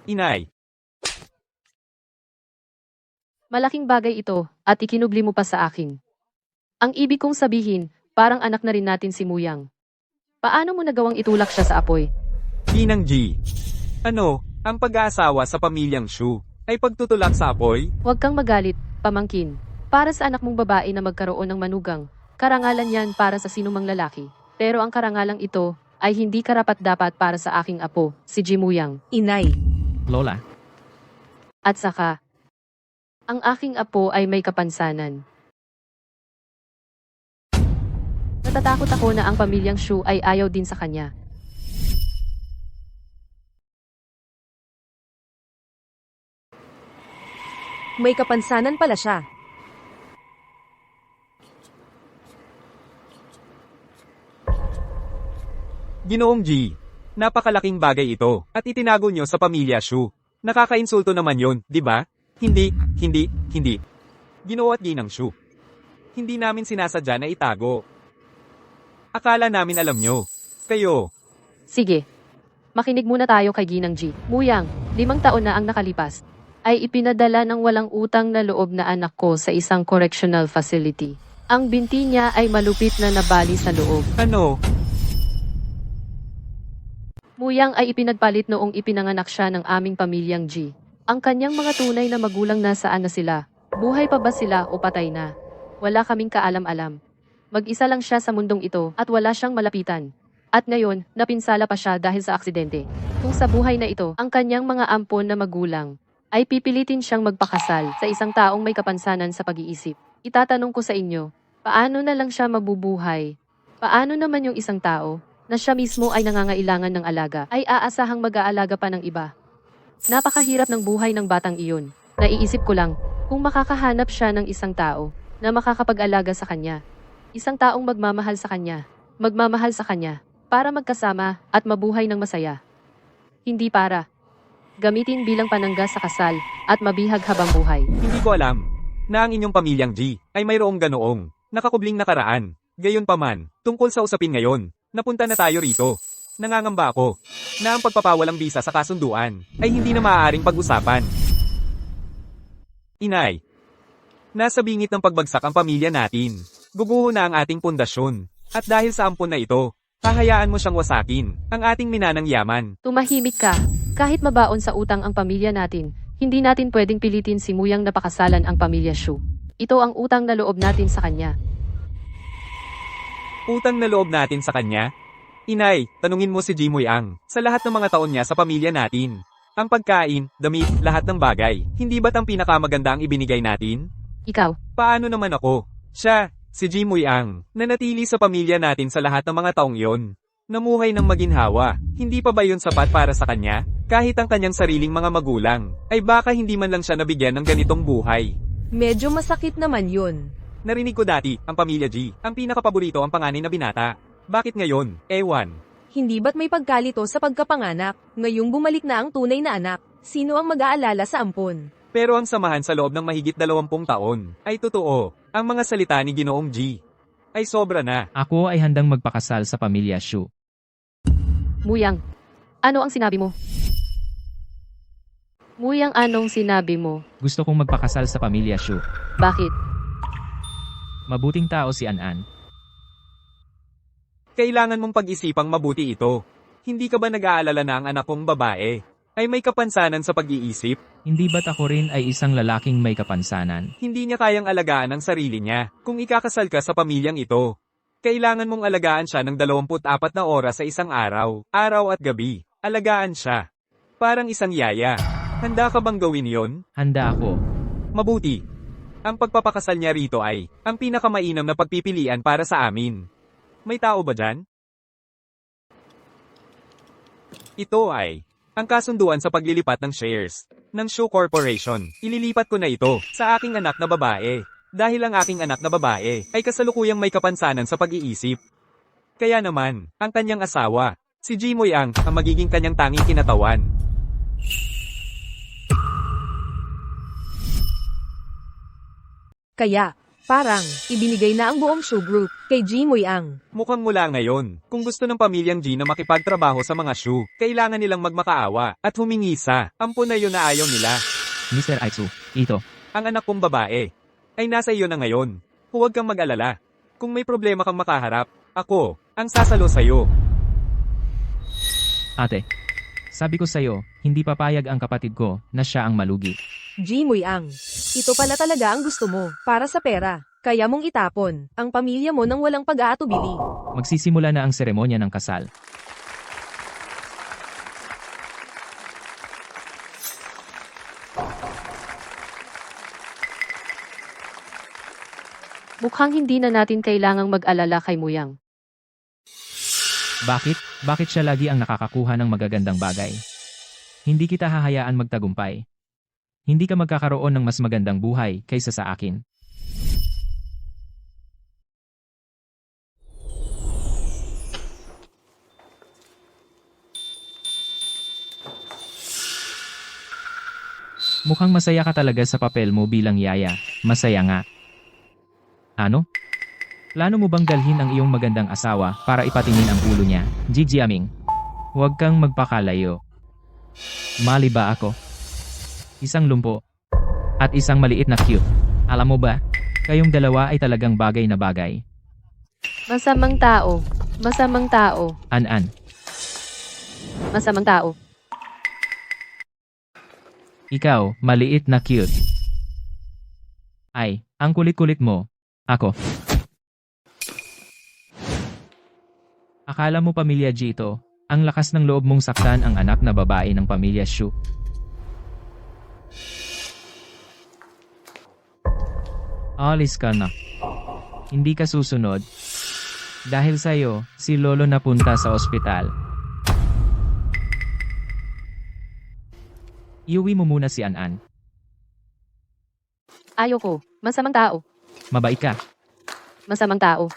Inay, Malaking bagay ito, at ikinubli mo pa sa akin. Ang ibig kong sabihin, parang anak na rin natin si Muyang. Paano mo nagawang itulak siya sa apoy? Ginang G. Ano, ang pag-aasawa sa pamilyang Shu ay pagtutulak sa apoy? Huwag kang magalit, pamangkin. Para sa anak mong babae na magkaroon ng manugang, karangalan yan para sa sinumang lalaki. Pero ang karangalang ito ay hindi karapat-dapat para sa aking apo, si Ji Muyang. Inay, Lola, At saka, ang aking apo ay may kapansanan. Natatakot ako na ang pamilyang Shu ay ayaw din sa kanya. may kapansanan pala siya. Ginoong G. Napakalaking bagay ito, at itinago nyo sa pamilya Shu. Nakakainsulto naman yon, di ba? Hindi. Ginoo at Ginang Shu. Hindi namin sinasadya na itago. Akala namin alam nyo. Kayo. Sige. Makinig muna tayo kay Ginang Ji. Muyang, 5 taon na ang nakalipas. Ay ipinadala ng walang utang na loob na anak ko sa isang correctional facility. Ang binti niya ay malupit na nabali sa loob. Ano? Muyang ay ipinagpalit noong ipinanganak siya ng aming pamilyang Ji. Ang kanyang mga tunay na magulang nasaan na sila? Buhay pa ba sila o patay na? Wala kaming kaalam-alam. Mag-isa lang siya sa mundong ito at wala siyang malapitan. At ngayon, napinsala pa siya dahil sa aksidente. Kung sa buhay na ito, ang kanyang mga ampon na magulang ay pipilitin siyang magpakasal sa isang taong may kapansanan sa pag-iisip. Itatanong ko sa inyo, paano na lang siya mabubuhay? Paano naman yung isang tao na siya mismo ay nangangailangan ng alaga ay aasahang mag-aalaga pa ng iba? Napakahirap ng buhay ng batang iyon. Naiisip ko lang, kung makakahanap siya ng isang tao na makakapag-alaga sa kanya. Isang taong magmamahal sa kanya. Magmamahal sa kanya para magkasama at mabuhay ng masaya. Hindi para gamitin bilang panangga sa kasal at mabihag habang buhay. Hindi ko alam na ang inyong pamilyang G ay mayroong ganoong nakakubling nakaraan. Gayunpaman, tungkol sa usapin ngayon, napunta na tayo rito. Nangangamba ako na ang pagpapawalang bisa sa kasunduan ay hindi na maaaring pag-usapan. Inay, nasa bingit ng pagbagsak ang pamilya natin. Guguho na ang ating pundasyon. At dahil sa ampon na ito, hahayaan mo siyang wasakin ang ating minanang yaman. Tumahimik ka. Kahit mabaon sa utang ang pamilya natin, hindi natin pwedeng pilitin si Muyang na pakasalan ang pamilya Shu. Ito ang utang na loob natin sa kanya. Utang na loob natin sa kanya? Inay, tanungin mo si Jimoy Ang. Sa lahat ng mga taon niya sa pamilya natin. Ang pagkain, damit, lahat ng bagay. Hindi ba't ang pinakamaganda ang ibinigay natin? Ikaw, Paano naman ako? Siya, si Jimoy Ang, nanatili sa pamilya natin sa lahat ng mga taong yon. Namuhay ng maginhawa. Hindi pa ba yun sapat para sa kanya? Kahit ang kanyang sariling mga magulang, ay baka hindi man lang siya nabigyan ng ganitong buhay. Medyo masakit naman yun. Narinig ko dati, ang pamilya G, ang pinakapaborito ang panganay na binata. Bakit ngayon? Ewan. Hindi ba't may pagkalito sa pagkapanganak? Ngayong bumalik na ang tunay na anak, sino ang mag-aalala sa ampon? Pero ang samahan sa loob ng mahigit 20 taon, ay totoo. Ang mga salita ni Ginoong G, ay sobra na. Ako ay handang magpakasal sa pamilya Shu. Muyang. Ano ang sinabi mo? Muyang, anong sinabi mo? Gusto kong magpakasal sa pamilya Shu. Bakit? Mabuting tao si An-An. Kailangan mong pag-isipang mabuti ito. Hindi ka ba nag-aalala na ang anak kong babae ay may kapansanan sa pag-iisip? Hindi ba't ako rin ay isang lalaking may kapansanan? Hindi niya kayang alagaan ang sarili niya kung ikakasal ka sa pamilyang ito. Kailangan mong alagaan siya ng 24 na oras sa isang araw, araw at gabi. Alagaan siya. Parang isang yaya. Handa ka bang gawin yon? Handa ako. Mabuti. Ang pagpapakasal niya rito ay ang pinakamainam na pagpipilian para sa amin. May tao ba dyan? Ito ay ang kasunduan sa paglilipat ng shares ng Shu Corporation. Ililipat ko na ito sa aking anak na babae. Dahil ang aking anak na babae ay kasalukuyang may kapansanan sa pag-iisip. Kaya naman, ang kanyang asawa, si Jimoy Ang magiging kanyang tanging kinatawan. Kaya, parang, ibinigay na ang buong Shu Group kay Jimoy Ang. Mukhang mula ngayon, kung gusto ng pamilyang G na makipagtrabaho sa mga Shu, kailangan nilang magmakaawa at humingi sa ampun na yun na ayaw nila. Mr. Aitsu, ito. Ang anak kong babae ay nasa iyo na ngayon. Huwag kang mag-alala. Kung may problema kang makaharap, ako ang sasalo sa'yo. Ate, sabi ko sa'yo, hindi papayag ang kapatid ko na siya ang malugi. Jimoy Ang. Ito pala talaga ang gusto mo, para sa pera. Kaya mong itapon ang pamilya mo nang walang pag-aatubili. Magsisimula na ang seremonya ng kasal. Mukhang hindi na natin kailangang mag-alala kay Muyang. Bakit? Bakit siya lagi ang nakakakuha ng magagandang bagay? Hindi kita hahayaan magtagumpay. Hindi ka magkakaroon ng mas magandang buhay kaysa sa akin. Mukhang masaya ka talaga sa papel mo bilang yaya. Masaya nga. Ano? Plano mo bang dalhin ang iyong magandang asawa para ipatingin ang ulo niya, Jijiaming? Huwag kang magpakalayo. Mali ba ako? Isang lumpo. At isang maliit na cute. Alam mo ba? Kayong dalawa ay talagang bagay na bagay. Masamang tao. Masamang tao. An-An. Masamang tao. Ikaw, maliit na cute. Ay, ang kulit-kulit mo. Ako. Akala mo pamilya G ito, ang lakas ng loob mong saktan ang anak na babae ng pamilya Shu. Alis ka na. Hindi ka susunod. Dahil sa'yo, si Lolo napunta sa ospital. Iuwi mo muna si An-An. Ayoko. Masamang tao. Mabait ka. Masamang tao.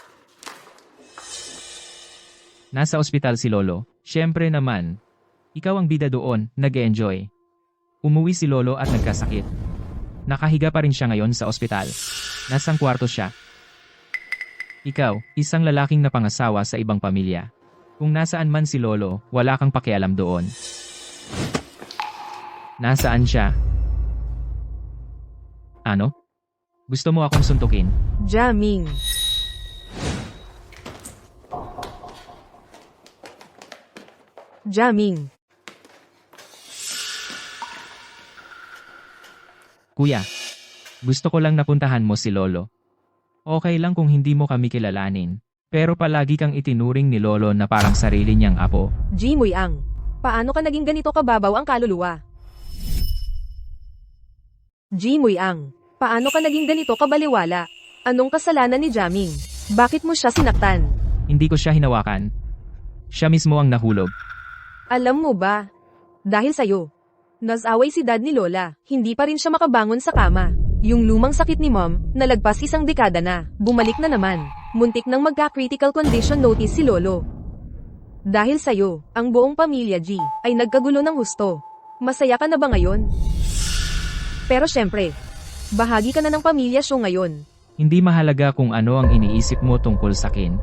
Nasa ospital si Lolo. Siyempre naman. Ikaw ang bida doon, nag-enjoy. Umuwi si Lolo at nagkasakit. Nakahiga pa rin siya ngayon sa ospital. Nasang kwarto siya. Ikaw, isang lalaking napangasawa sa ibang pamilya. Kung nasaan man si Lolo, wala kang pakialam doon. Nasaan siya? Ano? Gusto mo akong suntukin? Jaming. Jaming. Kuya, gusto ko lang napuntahan mo si Lolo. Okay lang kung hindi mo kami kilalanin. Pero palagi kang itinuring ni Lolo na parang sarili niyang apo. Jimoy Ang, paano ka naging ganito kababaw ang kaluluwa? Jimoy Ang, paano ka naging ganito kabaliwala? Anong kasalanan ni Jaming? Bakit mo siya sinaktan? Hindi ko siya hinawakan. Siya mismo ang nahulog. Alam mo ba? Dahil sa'yo. Nasaway si dad ni Lola, hindi pa rin siya makabangon sa kama. Yung lumang sakit ni mom, nalagpas isang dekada na, bumalik na naman. Muntik nang magka-critical condition notice si Lolo. Dahil sa'yo, ang buong pamilya G, ay nagkagulo ng husto. Masaya ka na ba ngayon? Pero syempre, bahagi ka na ng pamilya Shu ngayon. Hindi mahalaga kung ano ang iniisip mo tungkol sakin.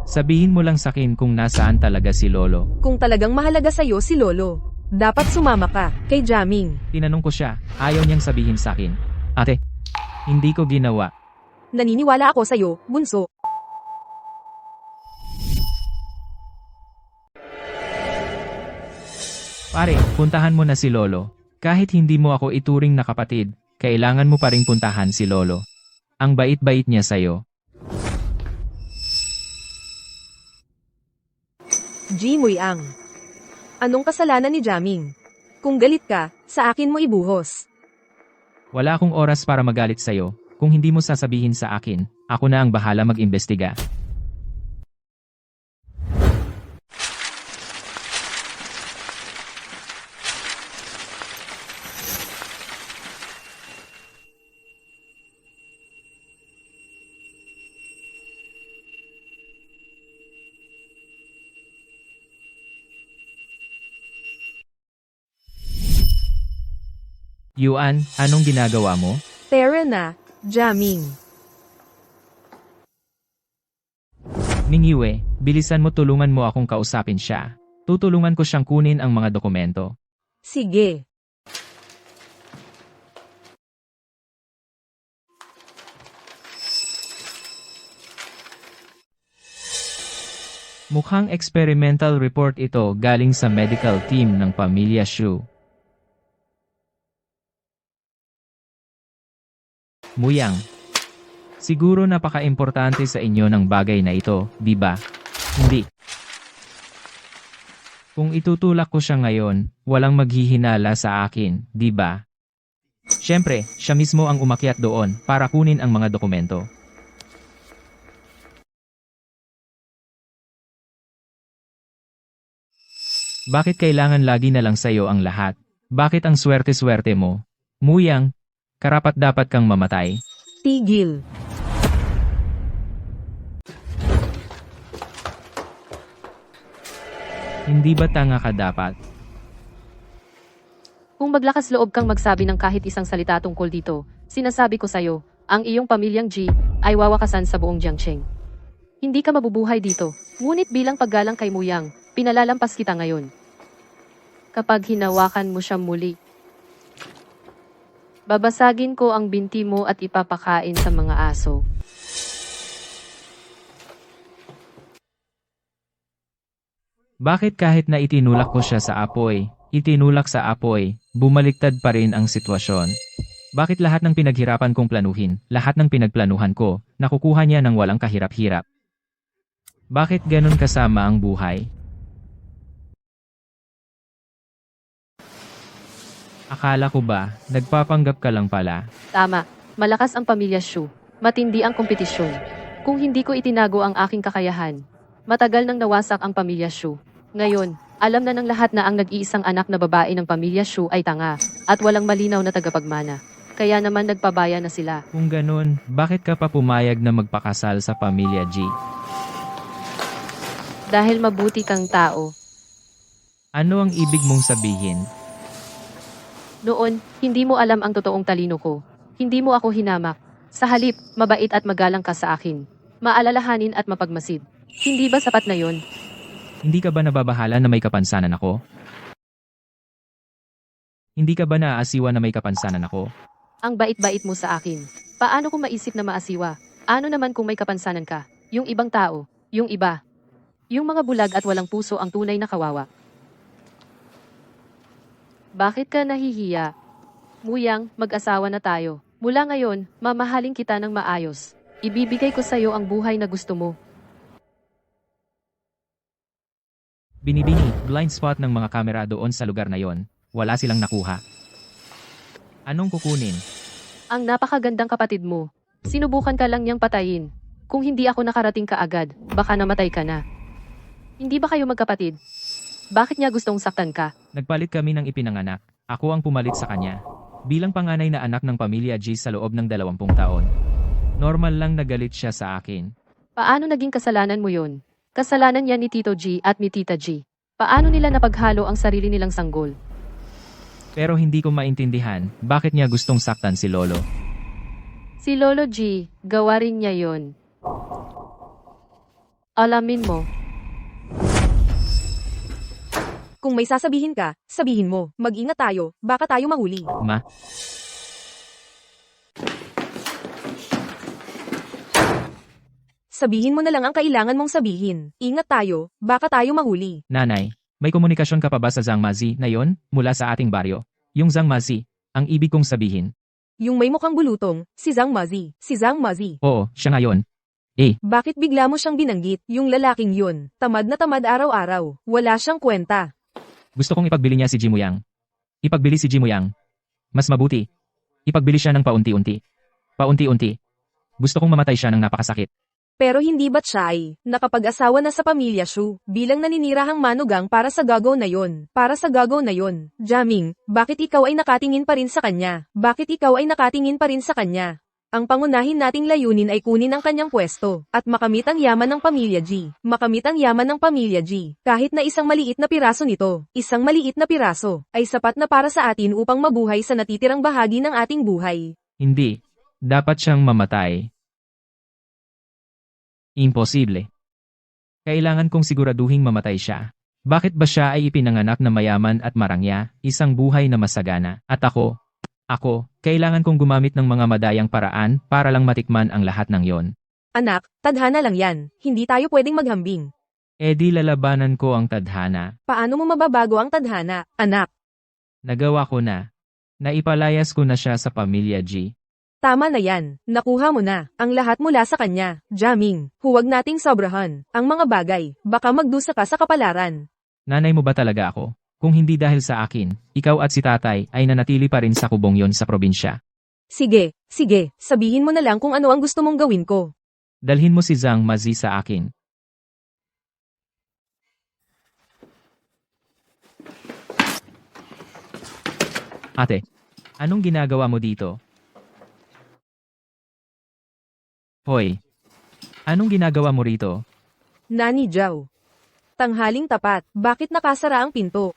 Sabihin mo lang sakin kung nasaan talaga si Lolo. Kung talagang mahalaga sa'yo si Lolo, dapat sumama ka kay Jaming. Tinanong ko siya, ayaw niyang sabihin sakin. Ate, hindi ko ginawa. Naniniwala ako sa'yo, bunso. Pare, puntahan mo na si Lolo. Kahit hindi mo ako ituring na kapatid, kailangan mo pa ring puntahan si Lolo. Ang bait-bait niya sa'yo. Jimoy Ang. Anong kasalanan ni Jaming? Kung galit ka, sa akin mo ibuhos. Wala akong oras para magalit sa'yo. Kung hindi mo sasabihin sa akin, ako na ang bahala mag-imbestiga. Yuan, anong ginagawa mo? Tara na, Jaming. Mingyue, bilisan mo, tulungan mo akong kausapin siya. Tutulungan ko siyang kunin ang mga dokumento. Sige. Mukhang experimental report ito galing sa medical team ng pamilya Shu. Muyang. Siguro napaka-importante sa inyo ng bagay na ito, di ba? Hindi. Kung itutulak ko siya ngayon, walang maghihinala sa akin, di ba? Siyempre, siya mismo ang umakyat doon para kunin ang mga dokumento. Bakit kailangan lagi na lang sa'yo ang lahat? Bakit ang swerte-swerte mo? Muyang, karapat-dapat kang mamatay. Tigil. Hindi ba tanga ka dapat? Kung maglakas loob kang magsabi ng kahit isang salita tungkol dito, sinasabi ko sa'yo, ang iyong pamilyang G ay wawakasan sa buong Jiangcheng. Hindi ka mabubuhay dito, ngunit bilang paggalang kay Muyang, pinalalampas kita ngayon. Kapag hinawakan mo siya muli, babasagin ko ang binti mo at ipapakain sa mga aso. Bakit kahit na itinulak ko siya sa apoy, bumaliktad pa rin ang sitwasyon? Bakit lahat ng pinaghirapan kong planuhin, lahat ng pinagplanuhan ko, nakukuha niya ng walang kahirap-hirap? Bakit ganun kasama ang buhay? Akala ko ba, nagpapanggap ka lang pala? Tama, malakas ang pamilya Shu, matindi ang kompetisyon. Kung hindi ko itinago ang aking kakayahan, matagal nang nawasak ang pamilya Shu. Ngayon, alam na ng lahat na ang nag-iisang anak na babae ng pamilya Shu ay tanga, at walang malinaw na tagapagmana. Kaya naman nagpabaya na sila. Kung ganun, bakit ka pa pumayag na magpakasal sa pamilya G? Dahil mabuti kang tao. Ano ang ibig mong sabihin? Noon, hindi mo alam ang totoong talino ko. Hindi mo ako hinamak. Sa halip, mabait at magalang ka sa akin. Maalalahanin at mapagmasid. Hindi ba sapat na yon? Hindi ka ba nababahala na may kapansanan ako? Hindi ka ba naaasiwa na may kapansanan ako? Ang bait-bait mo sa akin. Paano kung maisip na maasiwa? Ano naman kung may kapansanan ka? Yung ibang tao, yung iba. Yung mga bulag at walang puso ang tunay na kawawa. Bakit ka nahihiya? Muyang, mag-asawa na tayo. Mula ngayon, mamahalin kita ng maayos. Ibibigay ko sa'yo ang buhay na gusto mo. Binibini, blind spot ng mga kamera doon sa lugar na yon. Wala silang nakuha. Anong kukunin? Ang napakagandang kapatid mo. Sinubukan ka lang niyang patayin. Kung hindi ako nakarating ka agad, baka namatay ka na. Hindi ba kayo magkapatid? Bakit niya gustong saktan ka? Nagpalit kami ng ipinanganak. Ako ang pumalit sa kanya. Bilang panganay na anak ng pamilya G sa loob ng 20 taon. Normal lang nagalit siya sa akin. Paano naging kasalanan mo yon? Kasalanan yan ni Tito G at ni Tita G. Paano nila napaghalo ang sarili nilang sanggol? Pero hindi ko maintindihan bakit niya gustong saktan si Lolo. Si Lolo G, gawa rin niya yon. Alamin mo. Kung may sasabihin ka, sabihin mo. Mag-ingat tayo, baka tayo mahuli. Ma, Sabihin mo na lang ang kailangan mong sabihin. Ingat tayo, baka tayo mahuli. nanay, may komunikasyon ka pa ba sa Zhang Mazi na yon mula sa ating baryo? Yung Zhang Mazi, ang ibig kong sabihin. Yung may mukhang bulutong, si Zhang Mazi. Si Zhang Mazi. Oo, siya ngayon. Bakit bigla mo siyang binanggit? Yung lalaking yun. Tamad na tamad araw-araw. Wala siyang kwenta. Gusto kong ipagbili niya si Jimuyang. Ipagbili si Jimuyang. Mas mabuti. Ipagbili siya ng paunti-unti. Paunti-unti. Gusto kong mamatay siya ng napakasakit. Pero hindi ba't siya ay nakapag-asawa na sa pamilya Shu bilang naninirahang manugang para sa gagaw na yon? Para sa gagaw na yon. Jaming, bakit ikaw ay nakatingin pa rin sa kanya? Bakit ikaw ay nakatingin pa rin sa kanya? Ang pangunahin nating layunin ay kunin ang kanyang pwesto at makamit ang yaman ng pamilya G. Makamit ang yaman ng pamilya G. Kahit na isang maliit na piraso nito, isang maliit na piraso, ay sapat na para sa atin upang mabuhay sa natitirang bahagi ng ating buhay. Hindi. Dapat siyang mamatay. Imposible. Kailangan kong siguraduhing mamatay siya. Bakit ba siya ay ipinanganak na mayaman at marangya, isang buhay na masagana, at ako, kailangan kong gumamit ng mga madayang paraan para lang matikman ang lahat ng yon. Anak, tadhana lang yan. Hindi tayo pwedeng maghambing. E di lalabanan ko ang tadhana. Paano mo mababago ang tadhana, anak? Nagawa ko na. Naipalayas ko na siya sa pamilya G. Tama na yan. Nakuha mo na ang lahat mula sa kanya. Jaming, huwag nating sobrahan ang mga bagay. Baka magdusa ka sa kapalaran. Nanay mo ba talaga ako? Kung hindi dahil sa akin, ikaw at si tatay ay nanatili pa rin sa kubong yon sa probinsya. Sige, sabihin mo na lang kung ano ang gusto mong gawin ko. Dalhin mo si Zhang Mazi sa akin. Ate, anong ginagawa mo dito? Hoy, anong ginagawa mo rito? Nani Zhao. Tanghaling tapat, bakit nakasara ang pinto?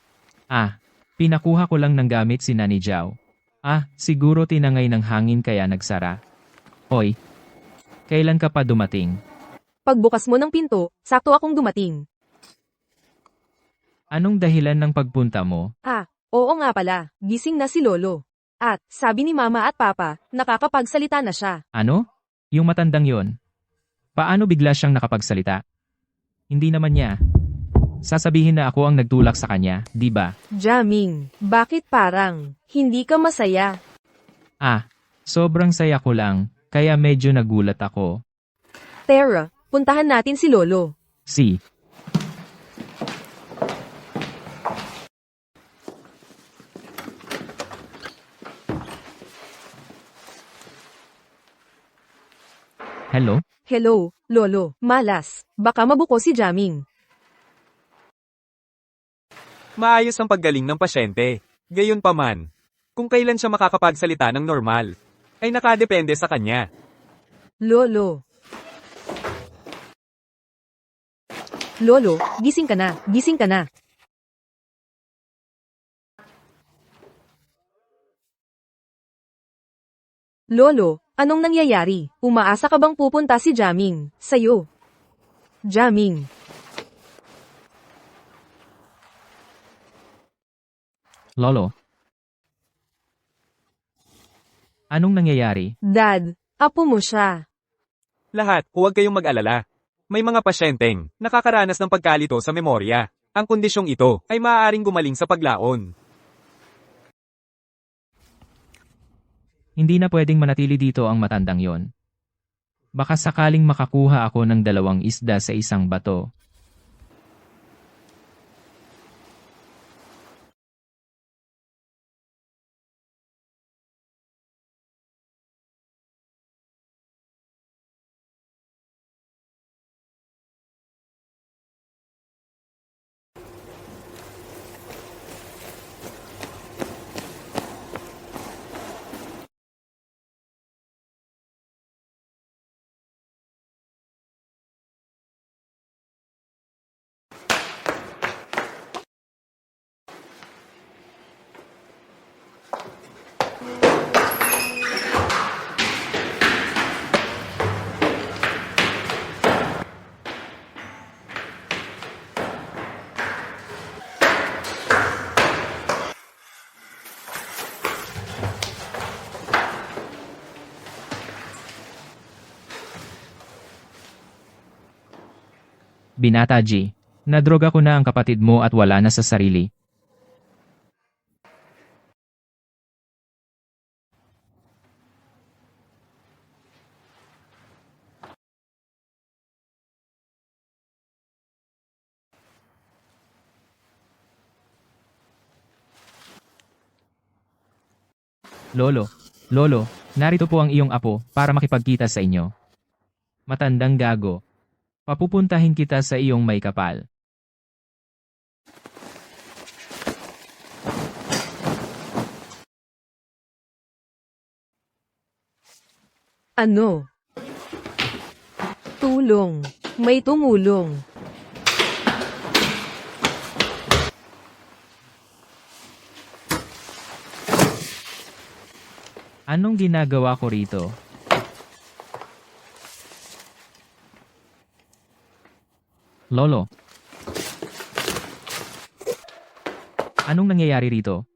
Pinakuha ko lang ng gamit si Nani Zhao. Siguro tinangay ng hangin kaya nagsara. Hoy, kailan ka pa dumating? Pagbukas mo ng pinto, sakto akong dumating. Anong dahilan ng pagpunta mo? Oo nga pala, gising na si Lolo. At, sabi ni Mama at Papa, nakakapagsalita na siya. Ano? Yung matandang yon? Paano bigla siyang nakapagsalita? Hindi naman niya. Sasabihin na ako ang nagtulak sa kanya, di ba? Jaming, bakit parang hindi ka masaya? Sobrang saya ko lang, kaya medyo nagulat ako. Tara, puntahan natin si Lolo. Si. Hello? Hello, Lolo, malas. Baka mabuko si Jaming. Maayos ang paggaling ng pasyente. Gayunpaman, kung kailan siya makakapagsalita ng normal, ay nakadepende sa kanya. Lolo. Lolo, gising ka na, gising ka na. Lolo, anong nangyayari? Umaasa ka bang pupunta si Jaming sa'yo? Jaming. Lolo? Anong nangyayari? Dad, apo mo siya. Lahat, huwag kayong mag-alala. May mga pasyenteng nakakaranas ng pagkalito sa memorya. Ang kondisyong ito ay maaaring gumaling sa paglaon. Hindi na pwedeng manatili dito ang matandang yon. Baka sakaling makakuha ako ng 2 isda sa isang bato. Binata G. Nadroga ko na ang kapatid mo at wala na sa sarili. Lolo, narito po ang iyong apo para makipagkita sa inyo. Matandang gago. Papupuntahin kita sa iyong may kapal. Ano? Tulong. May tumulong. Anong ginagawa ko rito? Lolo. Anong nangyayari rito?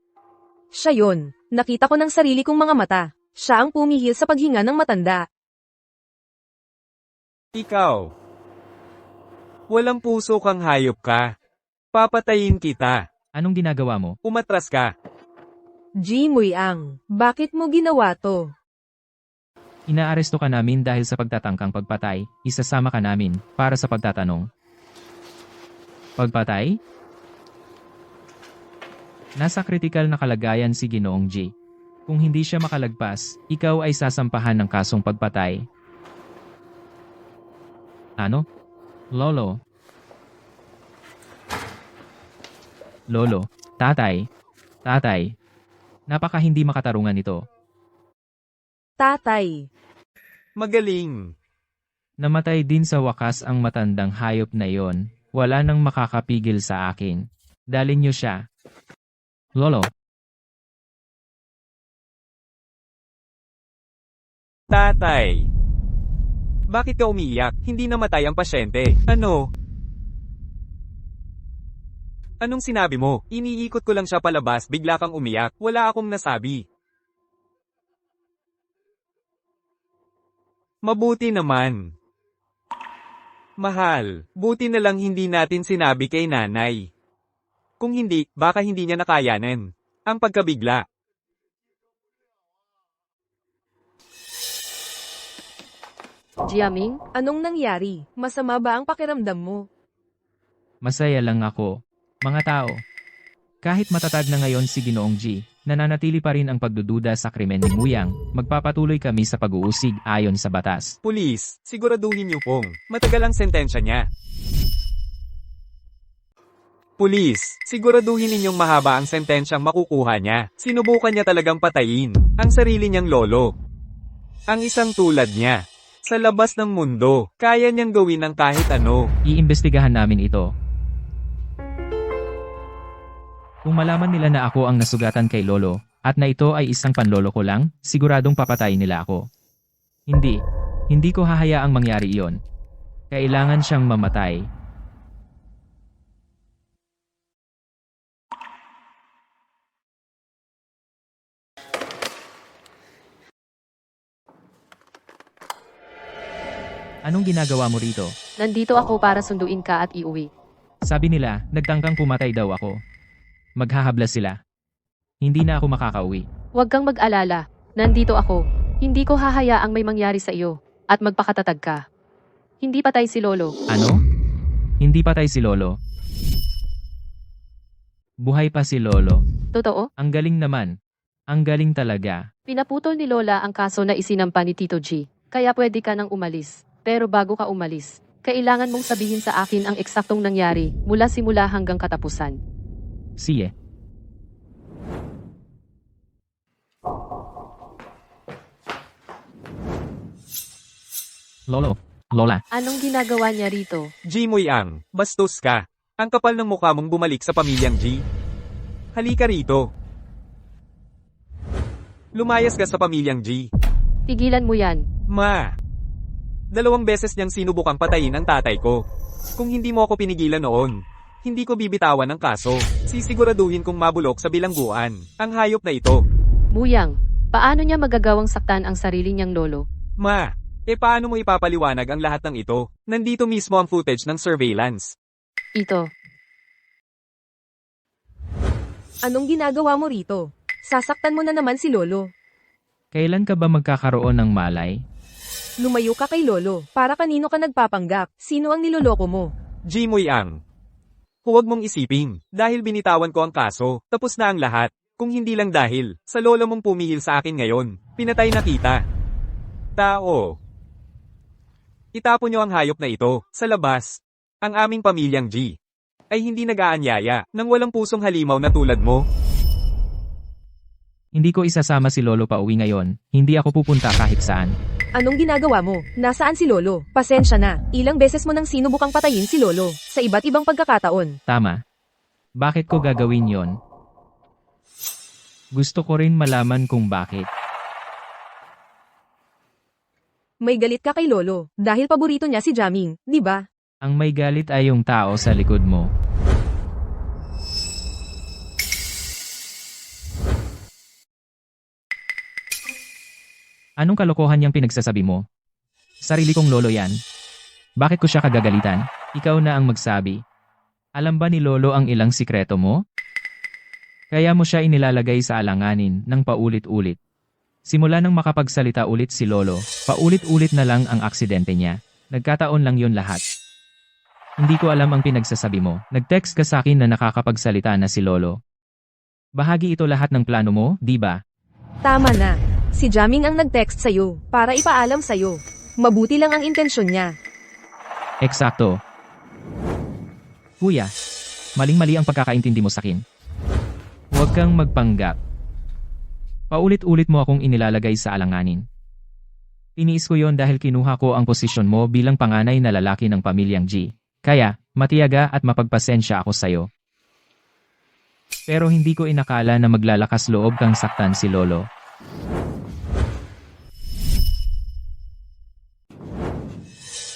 Siya yon. Nakita ko ng sarili kong mga mata. Siya ang pumihil sa paghinga ng matanda. Ikaw. Walang puso kang hayop ka. Papatayin kita. Anong ginagawa mo? Umatras ka. Jimoy Ang, bakit mo ginawa to? Inaaresto ka namin dahil sa pagtatangkang pagpatay, isasama ka namin para sa pagtatanong. Pagpatay? Nasa kritikal na kalagayan si Ginoong G. Kung hindi siya makalagpas, ikaw ay sasampahan ng kasong pagpatay. Ano? Lolo. Tatay. Napaka hindi makatarungan ito. Tatay. Magaling. Namatay din sa wakas ang matandang hayop na yon. Wala nang makakapigil sa akin. Dalin niyo siya. Lolo. Tatay. Bakit ka umiyak? Hindi namatay ang pasyente. Ano? Anong sinabi mo? Iniikot ko lang siya palabas, bigla kang umiyak. Wala akong nasabi. Mabuti naman. Mahal, buti na lang hindi natin sinabi kay nanay. Kung hindi, baka hindi niya nakayanan. Ang pagkabigla. Jiaming, Anong nangyari? Masama ba ang pakiramdam mo? Masaya lang ako. Mga tao. Kahit matatag na ngayon si Ginoong G, nananatili pa rin ang pagdududa sa krimen ni Muyang, magpapatuloy kami sa pag-uusig ayon sa batas. Pulis, siguraduhin niyo pong matagal ang sentensya niya. Pulis, siguraduhin ninyong mahaba ang sentensyang makukuha niya. Sinubukan niya talagang patayin ang sarili niyang lolo. Ang isang tulad niya. Sa labas ng mundo, kaya niyang gawin ang kahit ano. Iimbestigahan namin ito. Kung malaman nila na ako ang nasugatan kay Lolo, at na ito ay isang panlolo ko lang, siguradong papatayin nila ako. Hindi ko hahayaang mangyari iyon. Kailangan siyang mamatay. Anong ginagawa mo rito? nandito ako para sunduin ka at iuwi. Sabi nila, nagtangkang pumatay daw ako. Maghahabla sila. Hindi na ako makakauwi. Huwag kang mag-alala. Nandito ako. Hindi ko hahayaang may mangyari sa iyo. At magpakatatag ka. Hindi patay si Lolo. Ano? Hindi patay si Lolo. Buhay pa si Lolo. Totoo? Ang galing naman. Ang galing talaga. Pinaputol ni Lola ang kaso na isinampa ni Tito G. Kaya pwede ka nang umalis. Pero bago ka umalis, kailangan mong sabihin sa akin ang eksaktong nangyari mula simula hanggang katapusan. Siye. Lola. Anong ginagawa niya rito? Jimoy Ang, bastos ka. Ang kapal ng mukha mong bumalik sa pamilyang G. Halika rito. Lumayas ka sa pamilyang G. Tigilan mo yan. Ma. 2 beses niyang sinubukang patayin ang tatay ko. Kung hindi mo ako pinigilan noon, hindi ko bibitawan ang kaso. Sisiguraduhin kong mabulok sa bilangguan ang hayop na ito. Muyang, paano niya magagawang saktan ang sarili niyang lolo? Ma, Paano mo ipapaliwanag ang lahat ng ito? Nandito mismo ang footage ng surveillance. Ito. Anong ginagawa mo rito? Sasaktan mo na naman si Lolo. Kailan ka ba magkakaroon ng malay? Lumayo ka kay Lolo. Para kanino ka nagpapanggap? Sino ang niloloko mo? Jimoy Ang. Huwag mong isipin, dahil binitawan ko ang kaso, tapos na ang lahat. Kung hindi lang dahil, sa lolo mong pumihil sa akin ngayon, pinatay na kita. Tao. Itapon niyo ang hayop na ito, sa labas. Ang aming pamilyang G ay hindi nag-aanyaya ng walang pusong halimaw na tulad mo. Hindi ko isasama si Lolo pa uwi ngayon. Hindi ako pupunta kahit saan. Anong ginagawa mo? Nasaan si Lolo? Pasensya na. Ilang beses mo nang sinubukang patayin si Lolo. Sa iba't ibang pagkakataon. Tama. Bakit ko gagawin yon? Gusto ko rin malaman kung bakit. May galit ka kay Lolo. Dahil paborito niya si Jaming, di ba? Ang may galit ay yung tao sa likod mo. Anong kalokohan niyang pinagsasabi mo? Sarili kong lolo yan. Bakit ko siya kagagalitan? Ikaw na ang magsabi. Alam ba ni Lolo ang ilang sikreto mo? Kaya mo siya inilalagay sa alanganin ng paulit-ulit. Simula nang makapagsalita ulit si Lolo, paulit-ulit na lang ang aksidente niya. Nagkataon lang yon lahat. Hindi ko alam ang pinagsasabi mo. Nag-text ka sa akin na nakakapagsalita na si Lolo. Bahagi ito lahat ng plano mo, di ba? Tama na. Si Jaming ang nag-text sa'yo, para ipaalam sa'yo. Mabuti lang ang intensyon niya. Eksakto. Kuya, maling-mali ang pagkakaintindi mo sa akin. Huwag kang magpanggap. Paulit-ulit mo akong inilalagay sa alanganin. Tiniis ko yon dahil kinuha ko ang posisyon mo bilang panganay na lalaki ng pamilyang G. Kaya, matiyaga at mapagpasensya ako sa'yo. Pero hindi ko inakala na maglalakas loob kang saktan si Lolo.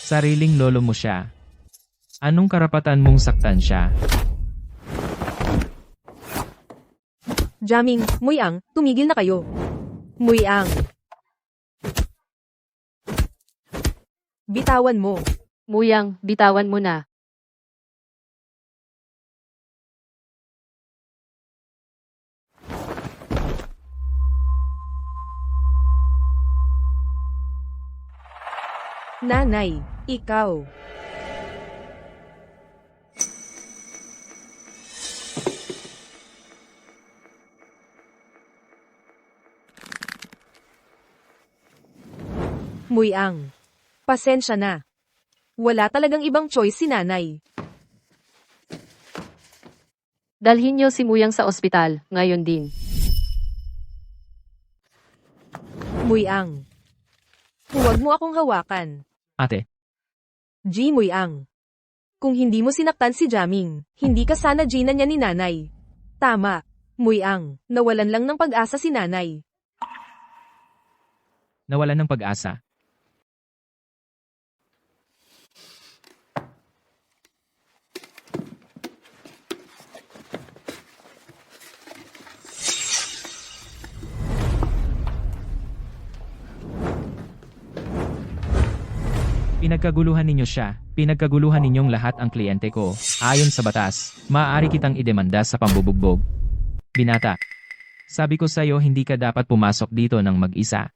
Sariling lolo mo siya. Anong karapatan mong saktan siya? Jaming, Muyang, tumigil na kayo. Muyang. Bitawan mo. Muyang, bitawan mo na. Nanay, ikaw. Muyang. Pasensya na. Wala talagang ibang choice si nanay. Dalhin niyo si Muyang sa ospital, ngayon din. Muyang. Huwag mo akong hawakan. Ate, G. Muyang. Kung hindi mo sinaktan si Jaming, hindi ka sana Gina niya ni nanay. Tama. Muyang, nawalan lang ng pag-asa si nanay. nawalan ng pag-asa. Pinagkaguluhan ninyo siya, pinagkaguluhan ninyong lahat ang kliyente ko. Ayon sa batas, maaari kitang idemanda sa pambubugbog. Binata. Sabi ko sa'yo hindi ka dapat pumasok dito ng mag-isa.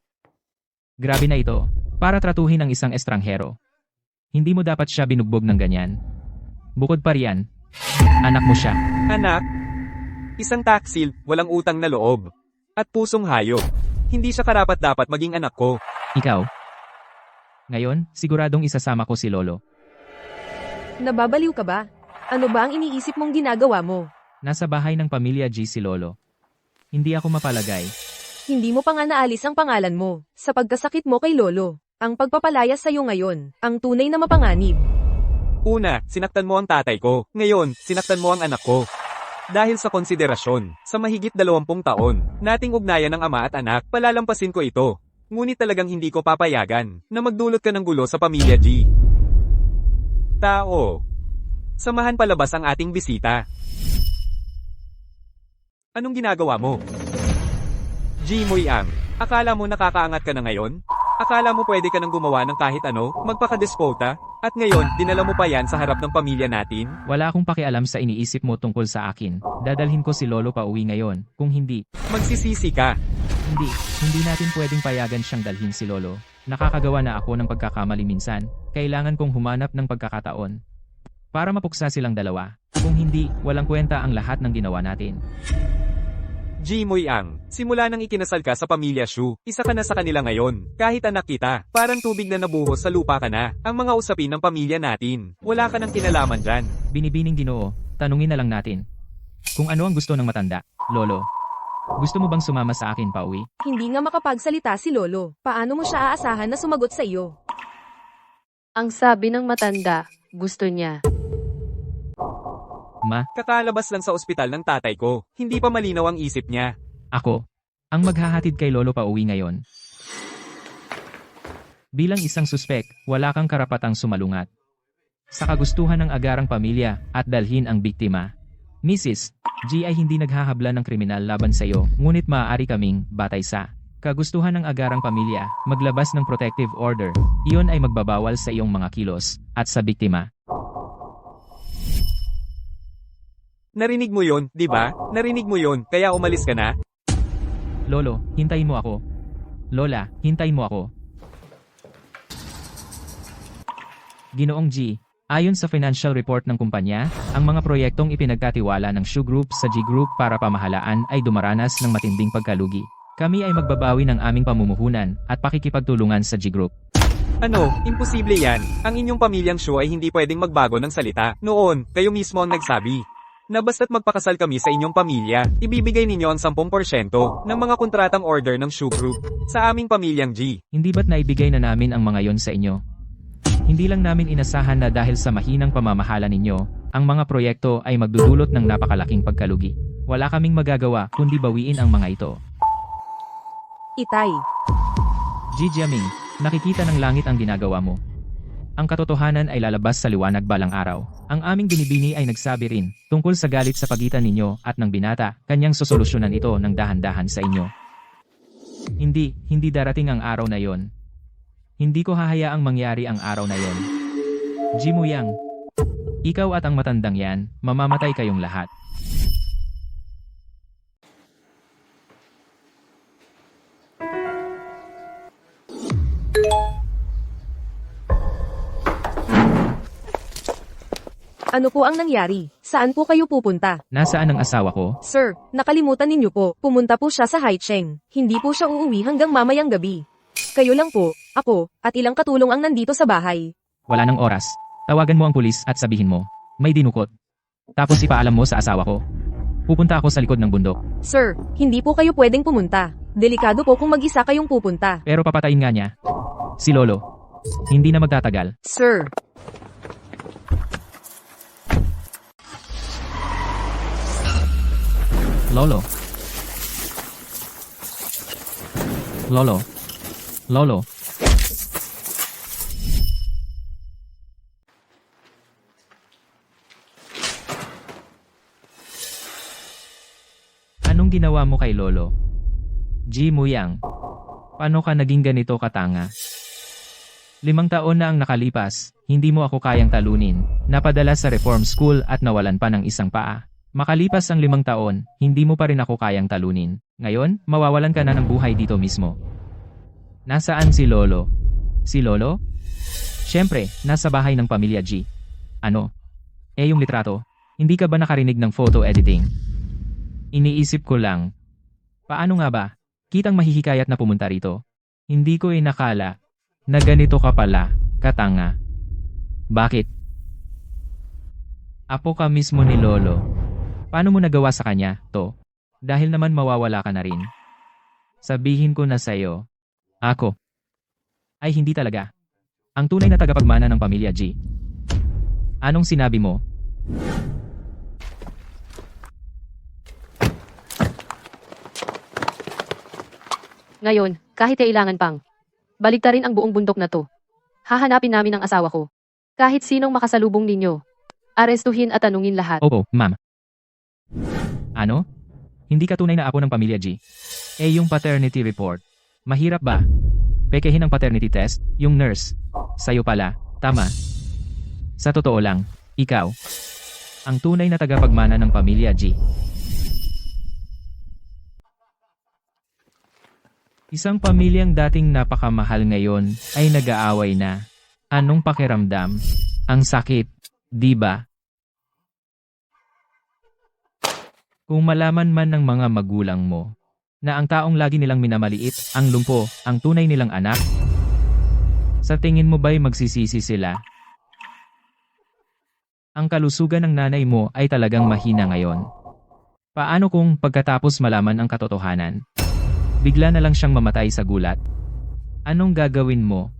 Grabe na ito, para tratuhin ang isang estranghero. Hindi mo dapat siya binugbog ng ganyan. Bukod pa riyan, anak mo siya. Anak? Isang taksil, walang utang na loob. At pusong hayop. Hindi siya karapat-dapat maging anak ko. Ikaw? Ngayon, siguradong isasama ko si Lolo. Nababaliw ka ba? Ano ba ang iniisip mong ginagawa mo? Nasa bahay ng pamilya G si Lolo. Hindi ako mapalagay. Hindi mo pa nga naalis ang pangalan mo. Sa pagkasakit mo kay Lolo, ang pagpapalayas sa'yo ngayon, ang tunay na mapanganib. Una, sinaktan mo ang tatay ko. Ngayon, sinaktan mo ang anak ko. Dahil sa konsiderasyon, sa mahigit 20 taon, nating ugnayan ng ama at anak, palalampasin ko ito. Ngunit talagang hindi ko papayagan na magdulot ka ng gulo sa pamilya G. Tao. Samahan palabas ang ating bisita. Anong ginagawa mo? G. Moyang, akala mo nakakaangat ka na ngayon? Akala mo pwede ka nang gumawa ng kahit ano, magpakadespota? At ngayon, dinala mo pa yan sa harap ng pamilya natin? Wala akong pakialam sa iniisip mo tungkol sa akin. Dadalhin ko si Lolo pa uwi ngayon. Kung hindi, Magsisisi ka. hindi natin pwedeng payagan siyang dalhin si Lolo. Nakakagawa na ako ng pagkakamali minsan. Kailangan kong humanap ng pagkakataon para mapuksa silang dalawa. Kung hindi, walang kwenta ang lahat ng ginawa natin. Jimoy Ang, simula nang ikinasal ka sa pamilya Shu, isa ka na sa kanila ngayon. Kahit anak kita, parang tubig na nabuhos sa lupa ka na. Ang mga usapin ng pamilya natin. Wala ka nang kinalaman dyan. Binibining Ginoo, tanungin na lang natin. Kung ano ang gusto ng matanda, Lolo. Gusto mo bang sumama sa akin pauwi? Hindi nga makapagsalita si Lolo. Paano mo siya aasahan na sumagot sa iyo? Ang sabi ng matanda, gusto niya. Ma, Kakalabas lang sa ospital ng tatay ko. Hindi pa malinaw ang isip niya. ako. Ang maghahatid kay Lolo pauwi ngayon. Bilang isang suspek, wala kang karapatang sumalungat sa kagustuhan ng agarang pamilya at dalhin ang biktima. Mrs. G ay hindi naghahabla ng kriminal laban sa iyo, ngunit maaari kaming, batay sa kagustuhan ng agarang pamilya, maglabas ng protective order. Iyon ay magbabawal sa iyong mga kilos at sa biktima. Narinig mo yon, di ba? Narinig mo yon, kaya umalis ka na? Lolo, hintayin mo ako. Lola, hintayin mo ako. Ginoong G, ayon sa financial report ng kumpanya, ang mga proyektong ipinagkatiwala ng Shu Group sa G Group para pamahalaan ay dumaranas ng matinding pagkalugi. Kami ay magbabawi ng aming pamumuhunan at pakikipagtulungan sa G Group. Ano, imposible yan. Ang inyong pamilyang Shu ay hindi pwedeng magbago ng salita. Noon, kayo mismo ang nagsabi na basta't magpakasal kami sa inyong pamilya, ibibigay ninyo ang 10% ng mga kontratang order ng Shu Group sa aming pamilyang G. Hindi ba't naibigay na namin ang mga yon sa inyo? Hindi lang namin inasahan na dahil sa mahinang pamamahala ninyo, ang mga proyekto ay magdudulot ng napakalaking pagkalugi. Wala kaming magagawa kundi bawiin ang mga ito. Itay. G. Jiaming, nakikita ng langit ang ginagawa mo. Ang katotohanan ay lalabas sa liwanag balang araw. Ang aming binibini ay nagsabi rin, tungkol sa galit sa pagitan ninyo at ng binata, kanyang sosolusyonan ito ng dahan-dahan sa inyo. Hindi darating ang araw na yon. Hindi ko hahayaang mangyari ang araw na yon. Jimuyang, ikaw at ang matandang yan, mamamatay kayong lahat. Ano po ang nangyari? Saan po kayo pupunta? Nasaan ang asawa ko? Sir, nakalimutan ninyo po. Pumunta po siya sa Haicheng. Hindi po siya uuwi hanggang mamayang gabi. Kayo lang po, ako, at ilang katulong ang nandito sa bahay. Wala nang oras. Tawagan mo ang pulis at sabihin mo, may dinukot. Tapos ipaalam mo sa asawa ko. Pupunta ako sa likod ng bundok. Sir, hindi po kayo pwedeng pumunta. Delikado po kung mag-isa kayong pupunta. Pero papatayin nga niya. Si Lolo. Hindi na magtatagal. Sir, Lolo. Lolo. Lolo. Anong ginawa mo kay Lolo? Ji Muyang. Paano ka naging ganito katanga? 5 taon na ang nakalipas, hindi mo ako kayang talunin. Napadala sa reform school at nawalan pa ng isang paa. Makalipas ang 5 taon, hindi mo pa rin ako kayang talunin. Ngayon, mawawalan ka na ng buhay dito mismo. Nasaan si Lolo? Si Lolo? Siyempre, nasa bahay ng pamilya G. Ano? Yung litrato? Hindi ka ba nakarinig ng photo editing? Iniisip ko lang. Paano nga ba? Kitang mahihikayat na pumunta rito. Hindi ko inakala na ganito ka pala, katanga. Bakit? Apo ka mismo ni Lolo. Paano mo nagawa sa kanya, to? Dahil naman mawawala ka na rin. Sabihin ko na sa'yo. Ako. Ay hindi talaga. Ang tunay na tagapagmana ng pamilya G. Anong sinabi mo? Ngayon, kahit kailangan pang baliktarin ang buong bundok na to. Hahanapin namin ang asawa ko. Kahit sinong makasalubong ninyo. Arestuhin at tanungin lahat. Opo, ma'am. Ano? Hindi ka tunay na apo ng pamilya G. Yung paternity report. Mahirap ba? Pekehin ang paternity test, yung nurse. Sa'yo pala, tama. Sa totoo lang, ikaw. Ang tunay na tagapagmana ng pamilya G. Isang pamilyang dating napakamahal ngayon ay nag-aaway na. Anong pakiramdam? Ang sakit, di ba? Kung malaman man ng mga magulang mo na ang taong lagi nilang minamaliit, ang lumpo, ang tunay nilang anak, sa tingin mo ba'y magsisisi sila? Ang kalusugan ng nanay mo ay talagang mahina ngayon. Paano kung pagkatapos malaman ang katotohanan, bigla na lang siyang mamatay sa gulat? Anong gagawin mo?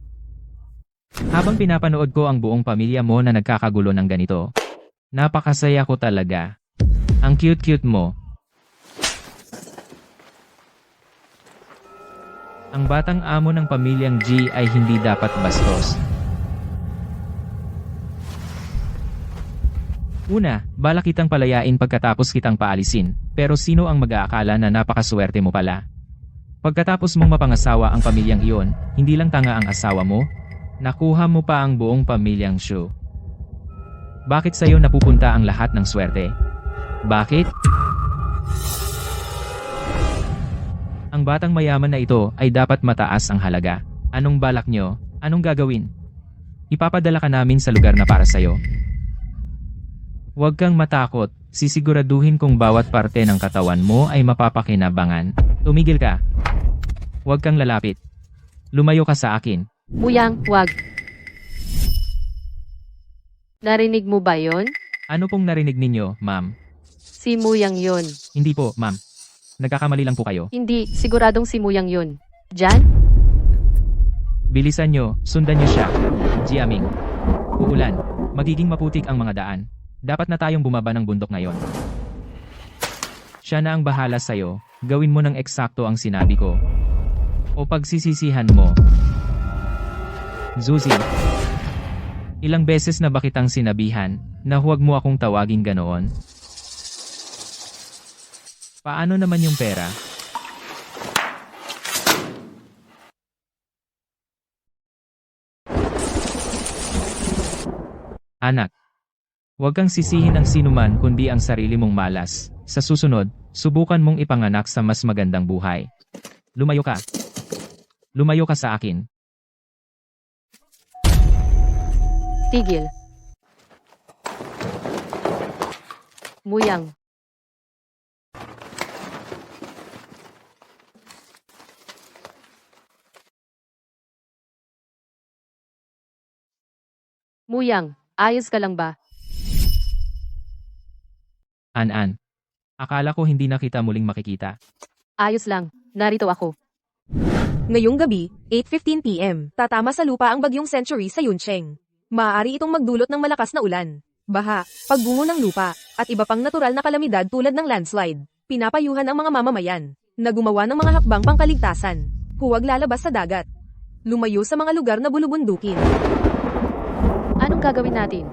Habang pinapanood ko ang buong pamilya mo na nagkakagulo ng ganito, napakasaya ko talaga. Ang cute-cute mo. Ang batang amo ng pamilyang G ay hindi dapat bastos. Una, balak kitang palayain pagkatapos kitang paalisin, pero sino ang mag-aakala na napakaswerte mo pala? Pagkatapos mong mapangasawa ang pamilyang iyon, hindi lang tanga ang asawa mo, nakuha mo pa ang buong pamilyang Shu. Bakit sa'yo napupunta ang lahat ng swerte? Bakit? Ang batang mayaman na ito ay dapat mataas ang halaga. Anong balak nyo? Anong gagawin? Ipapadala ka namin sa lugar na para sa'yo. Huwag kang matakot, sisiguraduhin kong bawat parte ng katawan mo ay mapapakinabangan. Tumigil ka. Huwag kang lalapit. Lumayo ka sa akin. Muyang, wag. Narinig mo ba yon? Ano pong narinig ninyo, ma'am? Si Muyang yon. Hindi po, ma'am. Nagkakamali lang po kayo. Hindi, siguradong si Muyang yon. Jan? Bilisan nyo, sundan nyo siya. Jiaming. Uulan. Magiging maputik ang mga daan. Dapat na tayong bumaba ng bundok ngayon. Siya na ang bahala sa'yo. Gawin mo ng eksakto ang sinabi ko. O pagsisisihan mo. Zuzi. Ilang beses na ba kitang sinabihan na huwag mo akong tawaging ganoon? Paano naman yung pera? Anak. Huwag kang sisihin ang sinuman kundi ang sarili mong malas. Sa susunod, subukan mong ipanganak sa mas magandang buhay. Lumayo ka. Lumayo ka sa akin. Tigil. Muyang. Muyang, ayos ka lang ba? An-an. Akala ko hindi na kita muling makikita. Ayos lang, narito ako. Ngayong gabi, 8:15 PM, tatama sa lupa ang bagyong Century sa Yuncheng. Maaari itong magdulot ng malakas na ulan, baha, pagguho ng lupa, at iba pang natural na kalamidad tulad ng landslide. Pinapayuhan ang mga mamamayan na gumawa ng mga hakbang pangkaligtasan. Huwag lalabas sa dagat. Lumayo sa mga lugar na bulubundukin. Anong gagawin natin?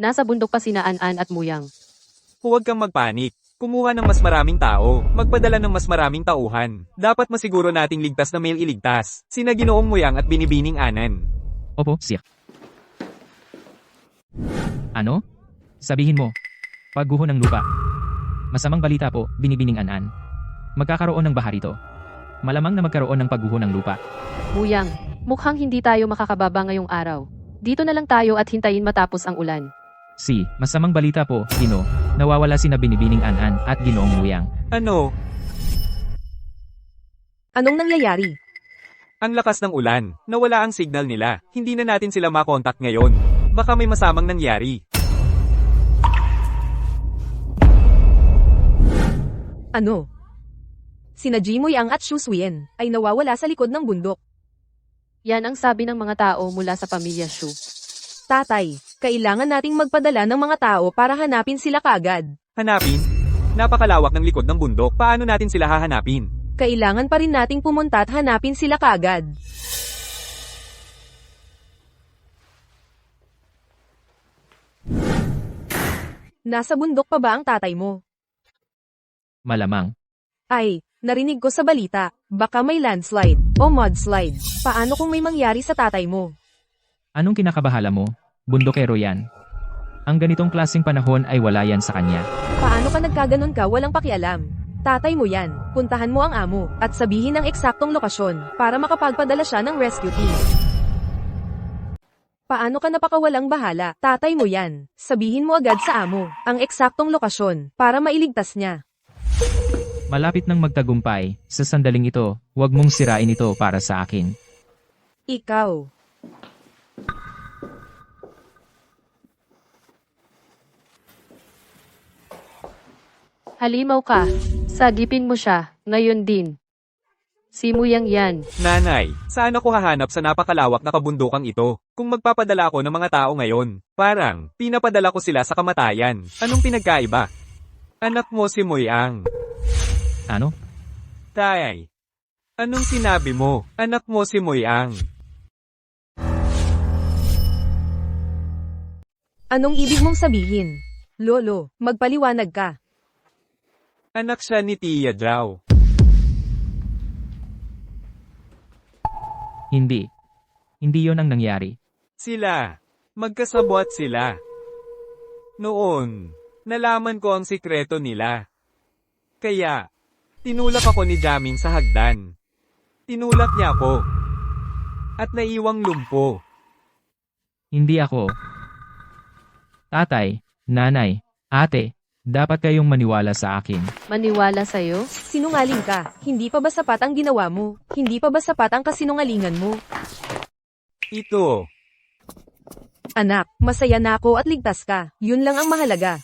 Nasa bundok pa sina An-an at Muyang. Huwag kang magpanik. Kumuha ng mas maraming tao, magpadala ng mas maraming tauhan. Dapat masiguro nating ligtas na may iligtas. Sina Ginoong Muyang at Binibining Anan. Opo, siya. Ano? Sabihin mo. Pagguho ng lupa. Masamang balita po, Binibining An-an. Magkakaroon ng baha rito. Malamang na magkaroon ng pagguho ng lupa. Muyang, mukhang hindi tayo makakababa ngayong araw. Dito na lang tayo at hintayin matapos ang ulan. Masamang balita po, Gino. Nawawala sina Binibining An-an at Ginoong Muyang. Ano? Anong nangyayari? Ang lakas ng ulan. Nawala ang signal nila. Hindi na natin sila makontak ngayon. Baka may masamang nangyari. Ano? Sina Jimoyang at Shu Suyen ay nawawala sa likod ng bundok. Yan ang sabi ng mga tao mula sa pamilya Shu. Tatay, kailangan nating magpadala ng mga tao para hanapin sila kaagad. Hanapin? Napakalawak ng likod ng bundok. Paano natin sila hahanapin? Kailangan pa rin nating pumunta at hanapin sila kaagad. Nasa bundok pa ba ang tatay mo? Malamang. Ay, Narinig ko sa balita, baka may landslide o mudslide. Paano kung may mangyari sa tatay mo? Anong kinakabahala mo? Bundokero yan. Ang ganitong klaseng panahon ay wala yan sa kanya. Paano ka nagkaganon ka walang pakialam? Tatay mo yan. Puntahan mo ang amo at sabihin ang eksaktong lokasyon para makapagpadala siya ng rescue team. Paano ka napakawalang bahala? Tatay mo yan. Sabihin mo agad sa amo ang eksaktong lokasyon para mailigtas niya. Malapit nang magtagumpay, sa sandaling ito, huwag mong sirain ito para sa akin. Ikaw. Halimaw ka. Sagipin mo siya, ngayon din. Simuyang yan. Nanay, saan ako hahanap sa napakalawak na kabundukang ito? Kung magpapadala ako ng mga tao ngayon, parang, pinapadala ko sila sa kamatayan. Anong pinagkaiba? Anak mo si Moyang. Ano? Tay. Anong sinabi mo? Anak mo si Moyang. Anong ibig mong sabihin? Lolo, magpaliwanag ka. Anak siya ni Tia Jao. Hindi. Hindi yon ang nangyari. Sila. Magkasabwat sila. Noon, nalaman ko ang sikreto nila. Kaya, tinulak ako ni Jaming sa hagdan. Tinulak niya ako. At naiwang lumpo. Hindi ako. Tatay, nanay, ate, dapat kayong maniwala sa akin. Maniwala sa'yo? Sinungaling ka. Hindi pa ba sapat ang ginawa mo? Hindi pa ba sapat ang kasinungalingan mo? Ito. Anak, masaya na ako at ligtas ka. Yun lang ang mahalaga.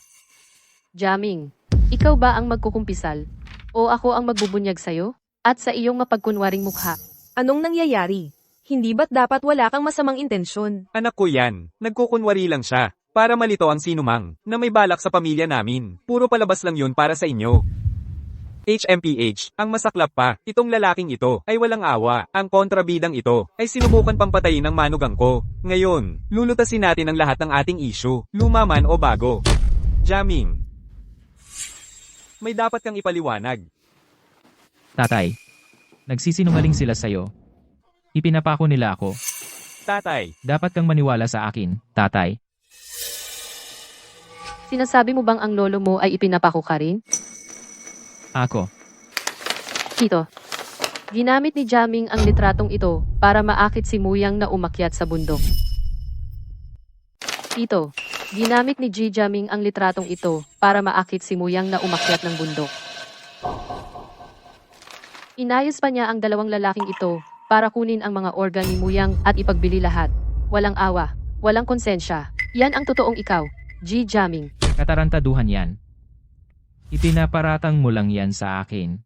Jaming, ikaw ba ang magkukumpisal? O ako ang magbubunyag sa'yo? At sa iyong mapagkunwaring mukha? Anong nangyayari? Hindi ba't dapat wala kang masamang intensyon? Anak ko yan. Nagkukunwari lang siya. Para malito ang sinumang na may balak sa pamilya namin. Puro palabas lang yun para sa inyo. HMPH, ang masaklap pa, itong lalaking ito ay walang awa. Ang kontrabidang ito ay sinubukan pampatayin ng manugang ko. Ngayon, lulutasin natin ang lahat ng ating issue, luma man o bago. Jaming. May dapat kang ipaliwanag. Tatay, nagsisinungaling sila sa'yo. Ipinapako nila ako. Tatay, Dapat kang maniwala sa akin, tatay. Sinasabi mo bang ang lolo mo ay ipinapako ka rin? Ako. Tito, ginamit ni Jaming ang litratong ito para maakit si Muyang na umakyat sa bundok. Tito, ginamit ni G. Jaming ang litratong ito para maakit si Muyang na umakyat ng bundok. Inayos pa niya ang dalawang lalaking ito para kunin ang mga organ ni Muyang at ipagbili lahat. Walang awa, walang konsensya. Yan ang totoong ikaw, G. Jaming. Katarantaduhan yan. Ipinaparatang mo lang yan sa akin.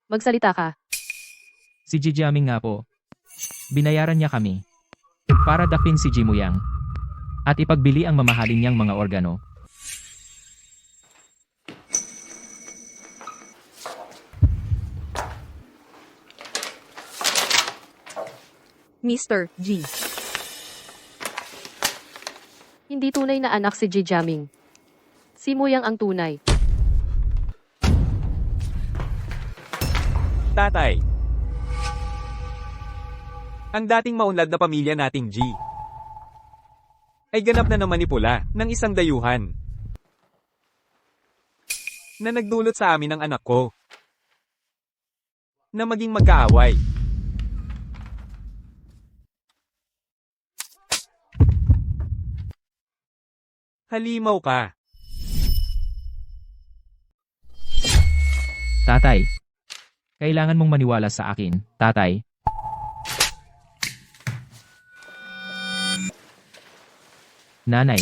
Magsalita ka. Si Jijaming nga po. Binayaran niya kami. Para dakpin si Jimuyang. At ipagbili ang mamahalin niyang mga organo. Mr. G. Hindi tunay na anak si G. Jaming. Si Muyang ang tunay. tatay. Ang dating maunlad na pamilya nating G ay ganap na namanipula ng isang dayuhan na nagdulot sa amin ng anak ko na maging magkaaway. Halimaw ka. Tatay. Kailangan mong maniwala sa akin, tatay. Nanay.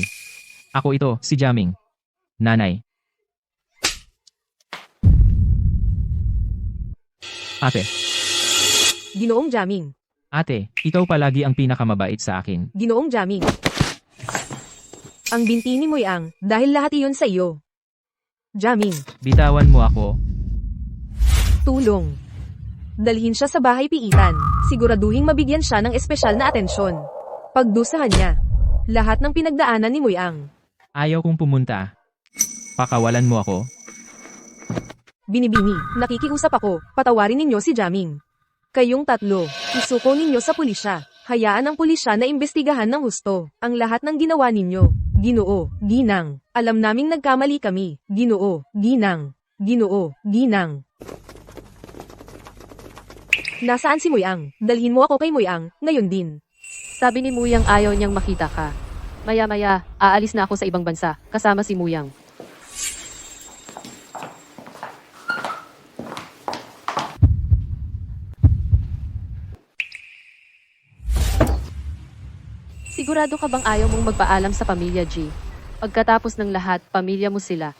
Ako ito, si Jaming. Nanay. Ate. Ginoong Jaming. Ate, ikaw palagi ang pinakamabait sa akin. Ginoong Jaming. Ang binti ni Moyang, dahil lahat iyon sa iyo. Jaming. Bitawan mo ako. Tulong. Dalhin siya sa bahay piitan. Siguraduhing mabigyan siya ng espesyal na atensyon. Pagdusahan niya. Lahat ng pinagdaanan ni Moyang. Ayaw kong pumunta. Pakawalan mo ako. Binibini, nakikiusap ako, patawarin ninyo si Jaming. Kayong tatlo, isuko ninyo sa pulisya. Hayaan ang pulisya na imbestigahan ng husto ang lahat ng ginawa ninyo. Ginoo, Ginang, alam naming nagkamali kami. Ginoo, Ginang, Ginoo, Ginang. Nasaan si Muyang? Dalhin mo ako kay Muyang, ngayon din. Sabi ni Muyang ayaw niyang makita ka. Maya-maya, aalis na ako sa ibang bansa, kasama si Muyang. Sigurado ka bang ayaw mong magpaalam sa pamilya, G? Pagkatapos ng lahat, pamilya mo sila.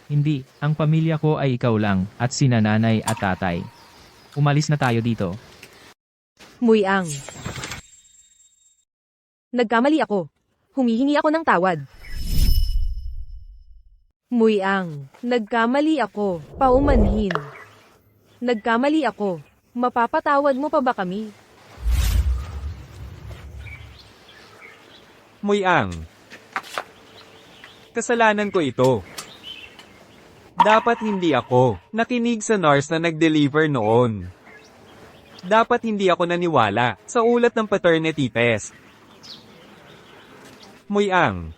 Hindi, ang pamilya ko ay ikaw lang, at sina nanay at tatay. Umalis na tayo dito. Muyang. Nagkamali ako. Humihingi ako ng tawad. Muyang. Nagkamali ako. Paumanhin. Nagkamali ako. Mapapatawad mo pa ba kami? Muyang. Kasalanan ko ito. Dapat hindi ako nakinig sa nurse na nag-deliver noon. Dapat hindi ako naniwala sa ulat ng paternity test. Muyang.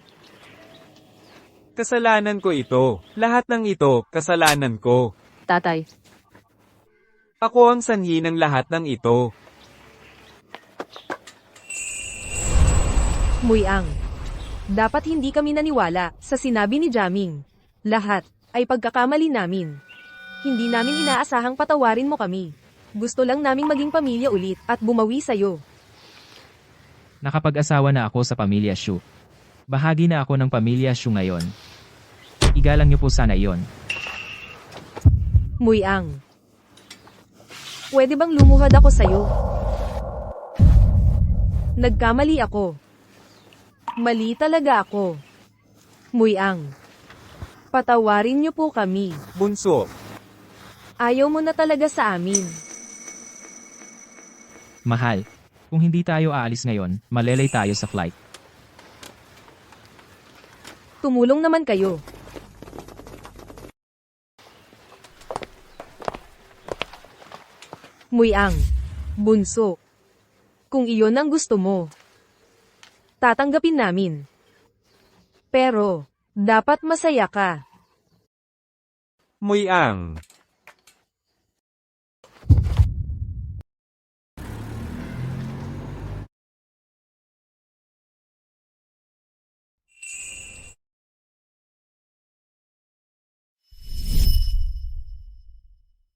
Kasalanan ko ito. Lahat ng ito, kasalanan ko. Tatay, Ako ang sanhi ng lahat ng ito. Muyang. Dapat hindi kami naniwala sa sinabi ni Jaming. Lahat ay pagkakamali namin. Hindi namin inaasahang patawarin mo kami. Gusto lang naming maging pamilya ulit at bumawi sa'yo. Nakapag-asawa na ako sa pamilya Shu. Bahagi na ako ng pamilya Shu ngayon. Igalang niyo po sana iyon. Muyang. Pwede bang lumuhad ako sa'yo? Nagkamali ako. Mali talaga ako. Muyang. Patawarin niyo po kami. Bunso. Ayaw mo na talaga sa amin. Mahal, kung hindi tayo aalis ngayon, malelay tayo sa flight. Tumulong naman kayo. Muyang. Bunso. Kung iyon ang gusto mo, tatanggapin namin. Pero, dapat masaya ka. Muyang.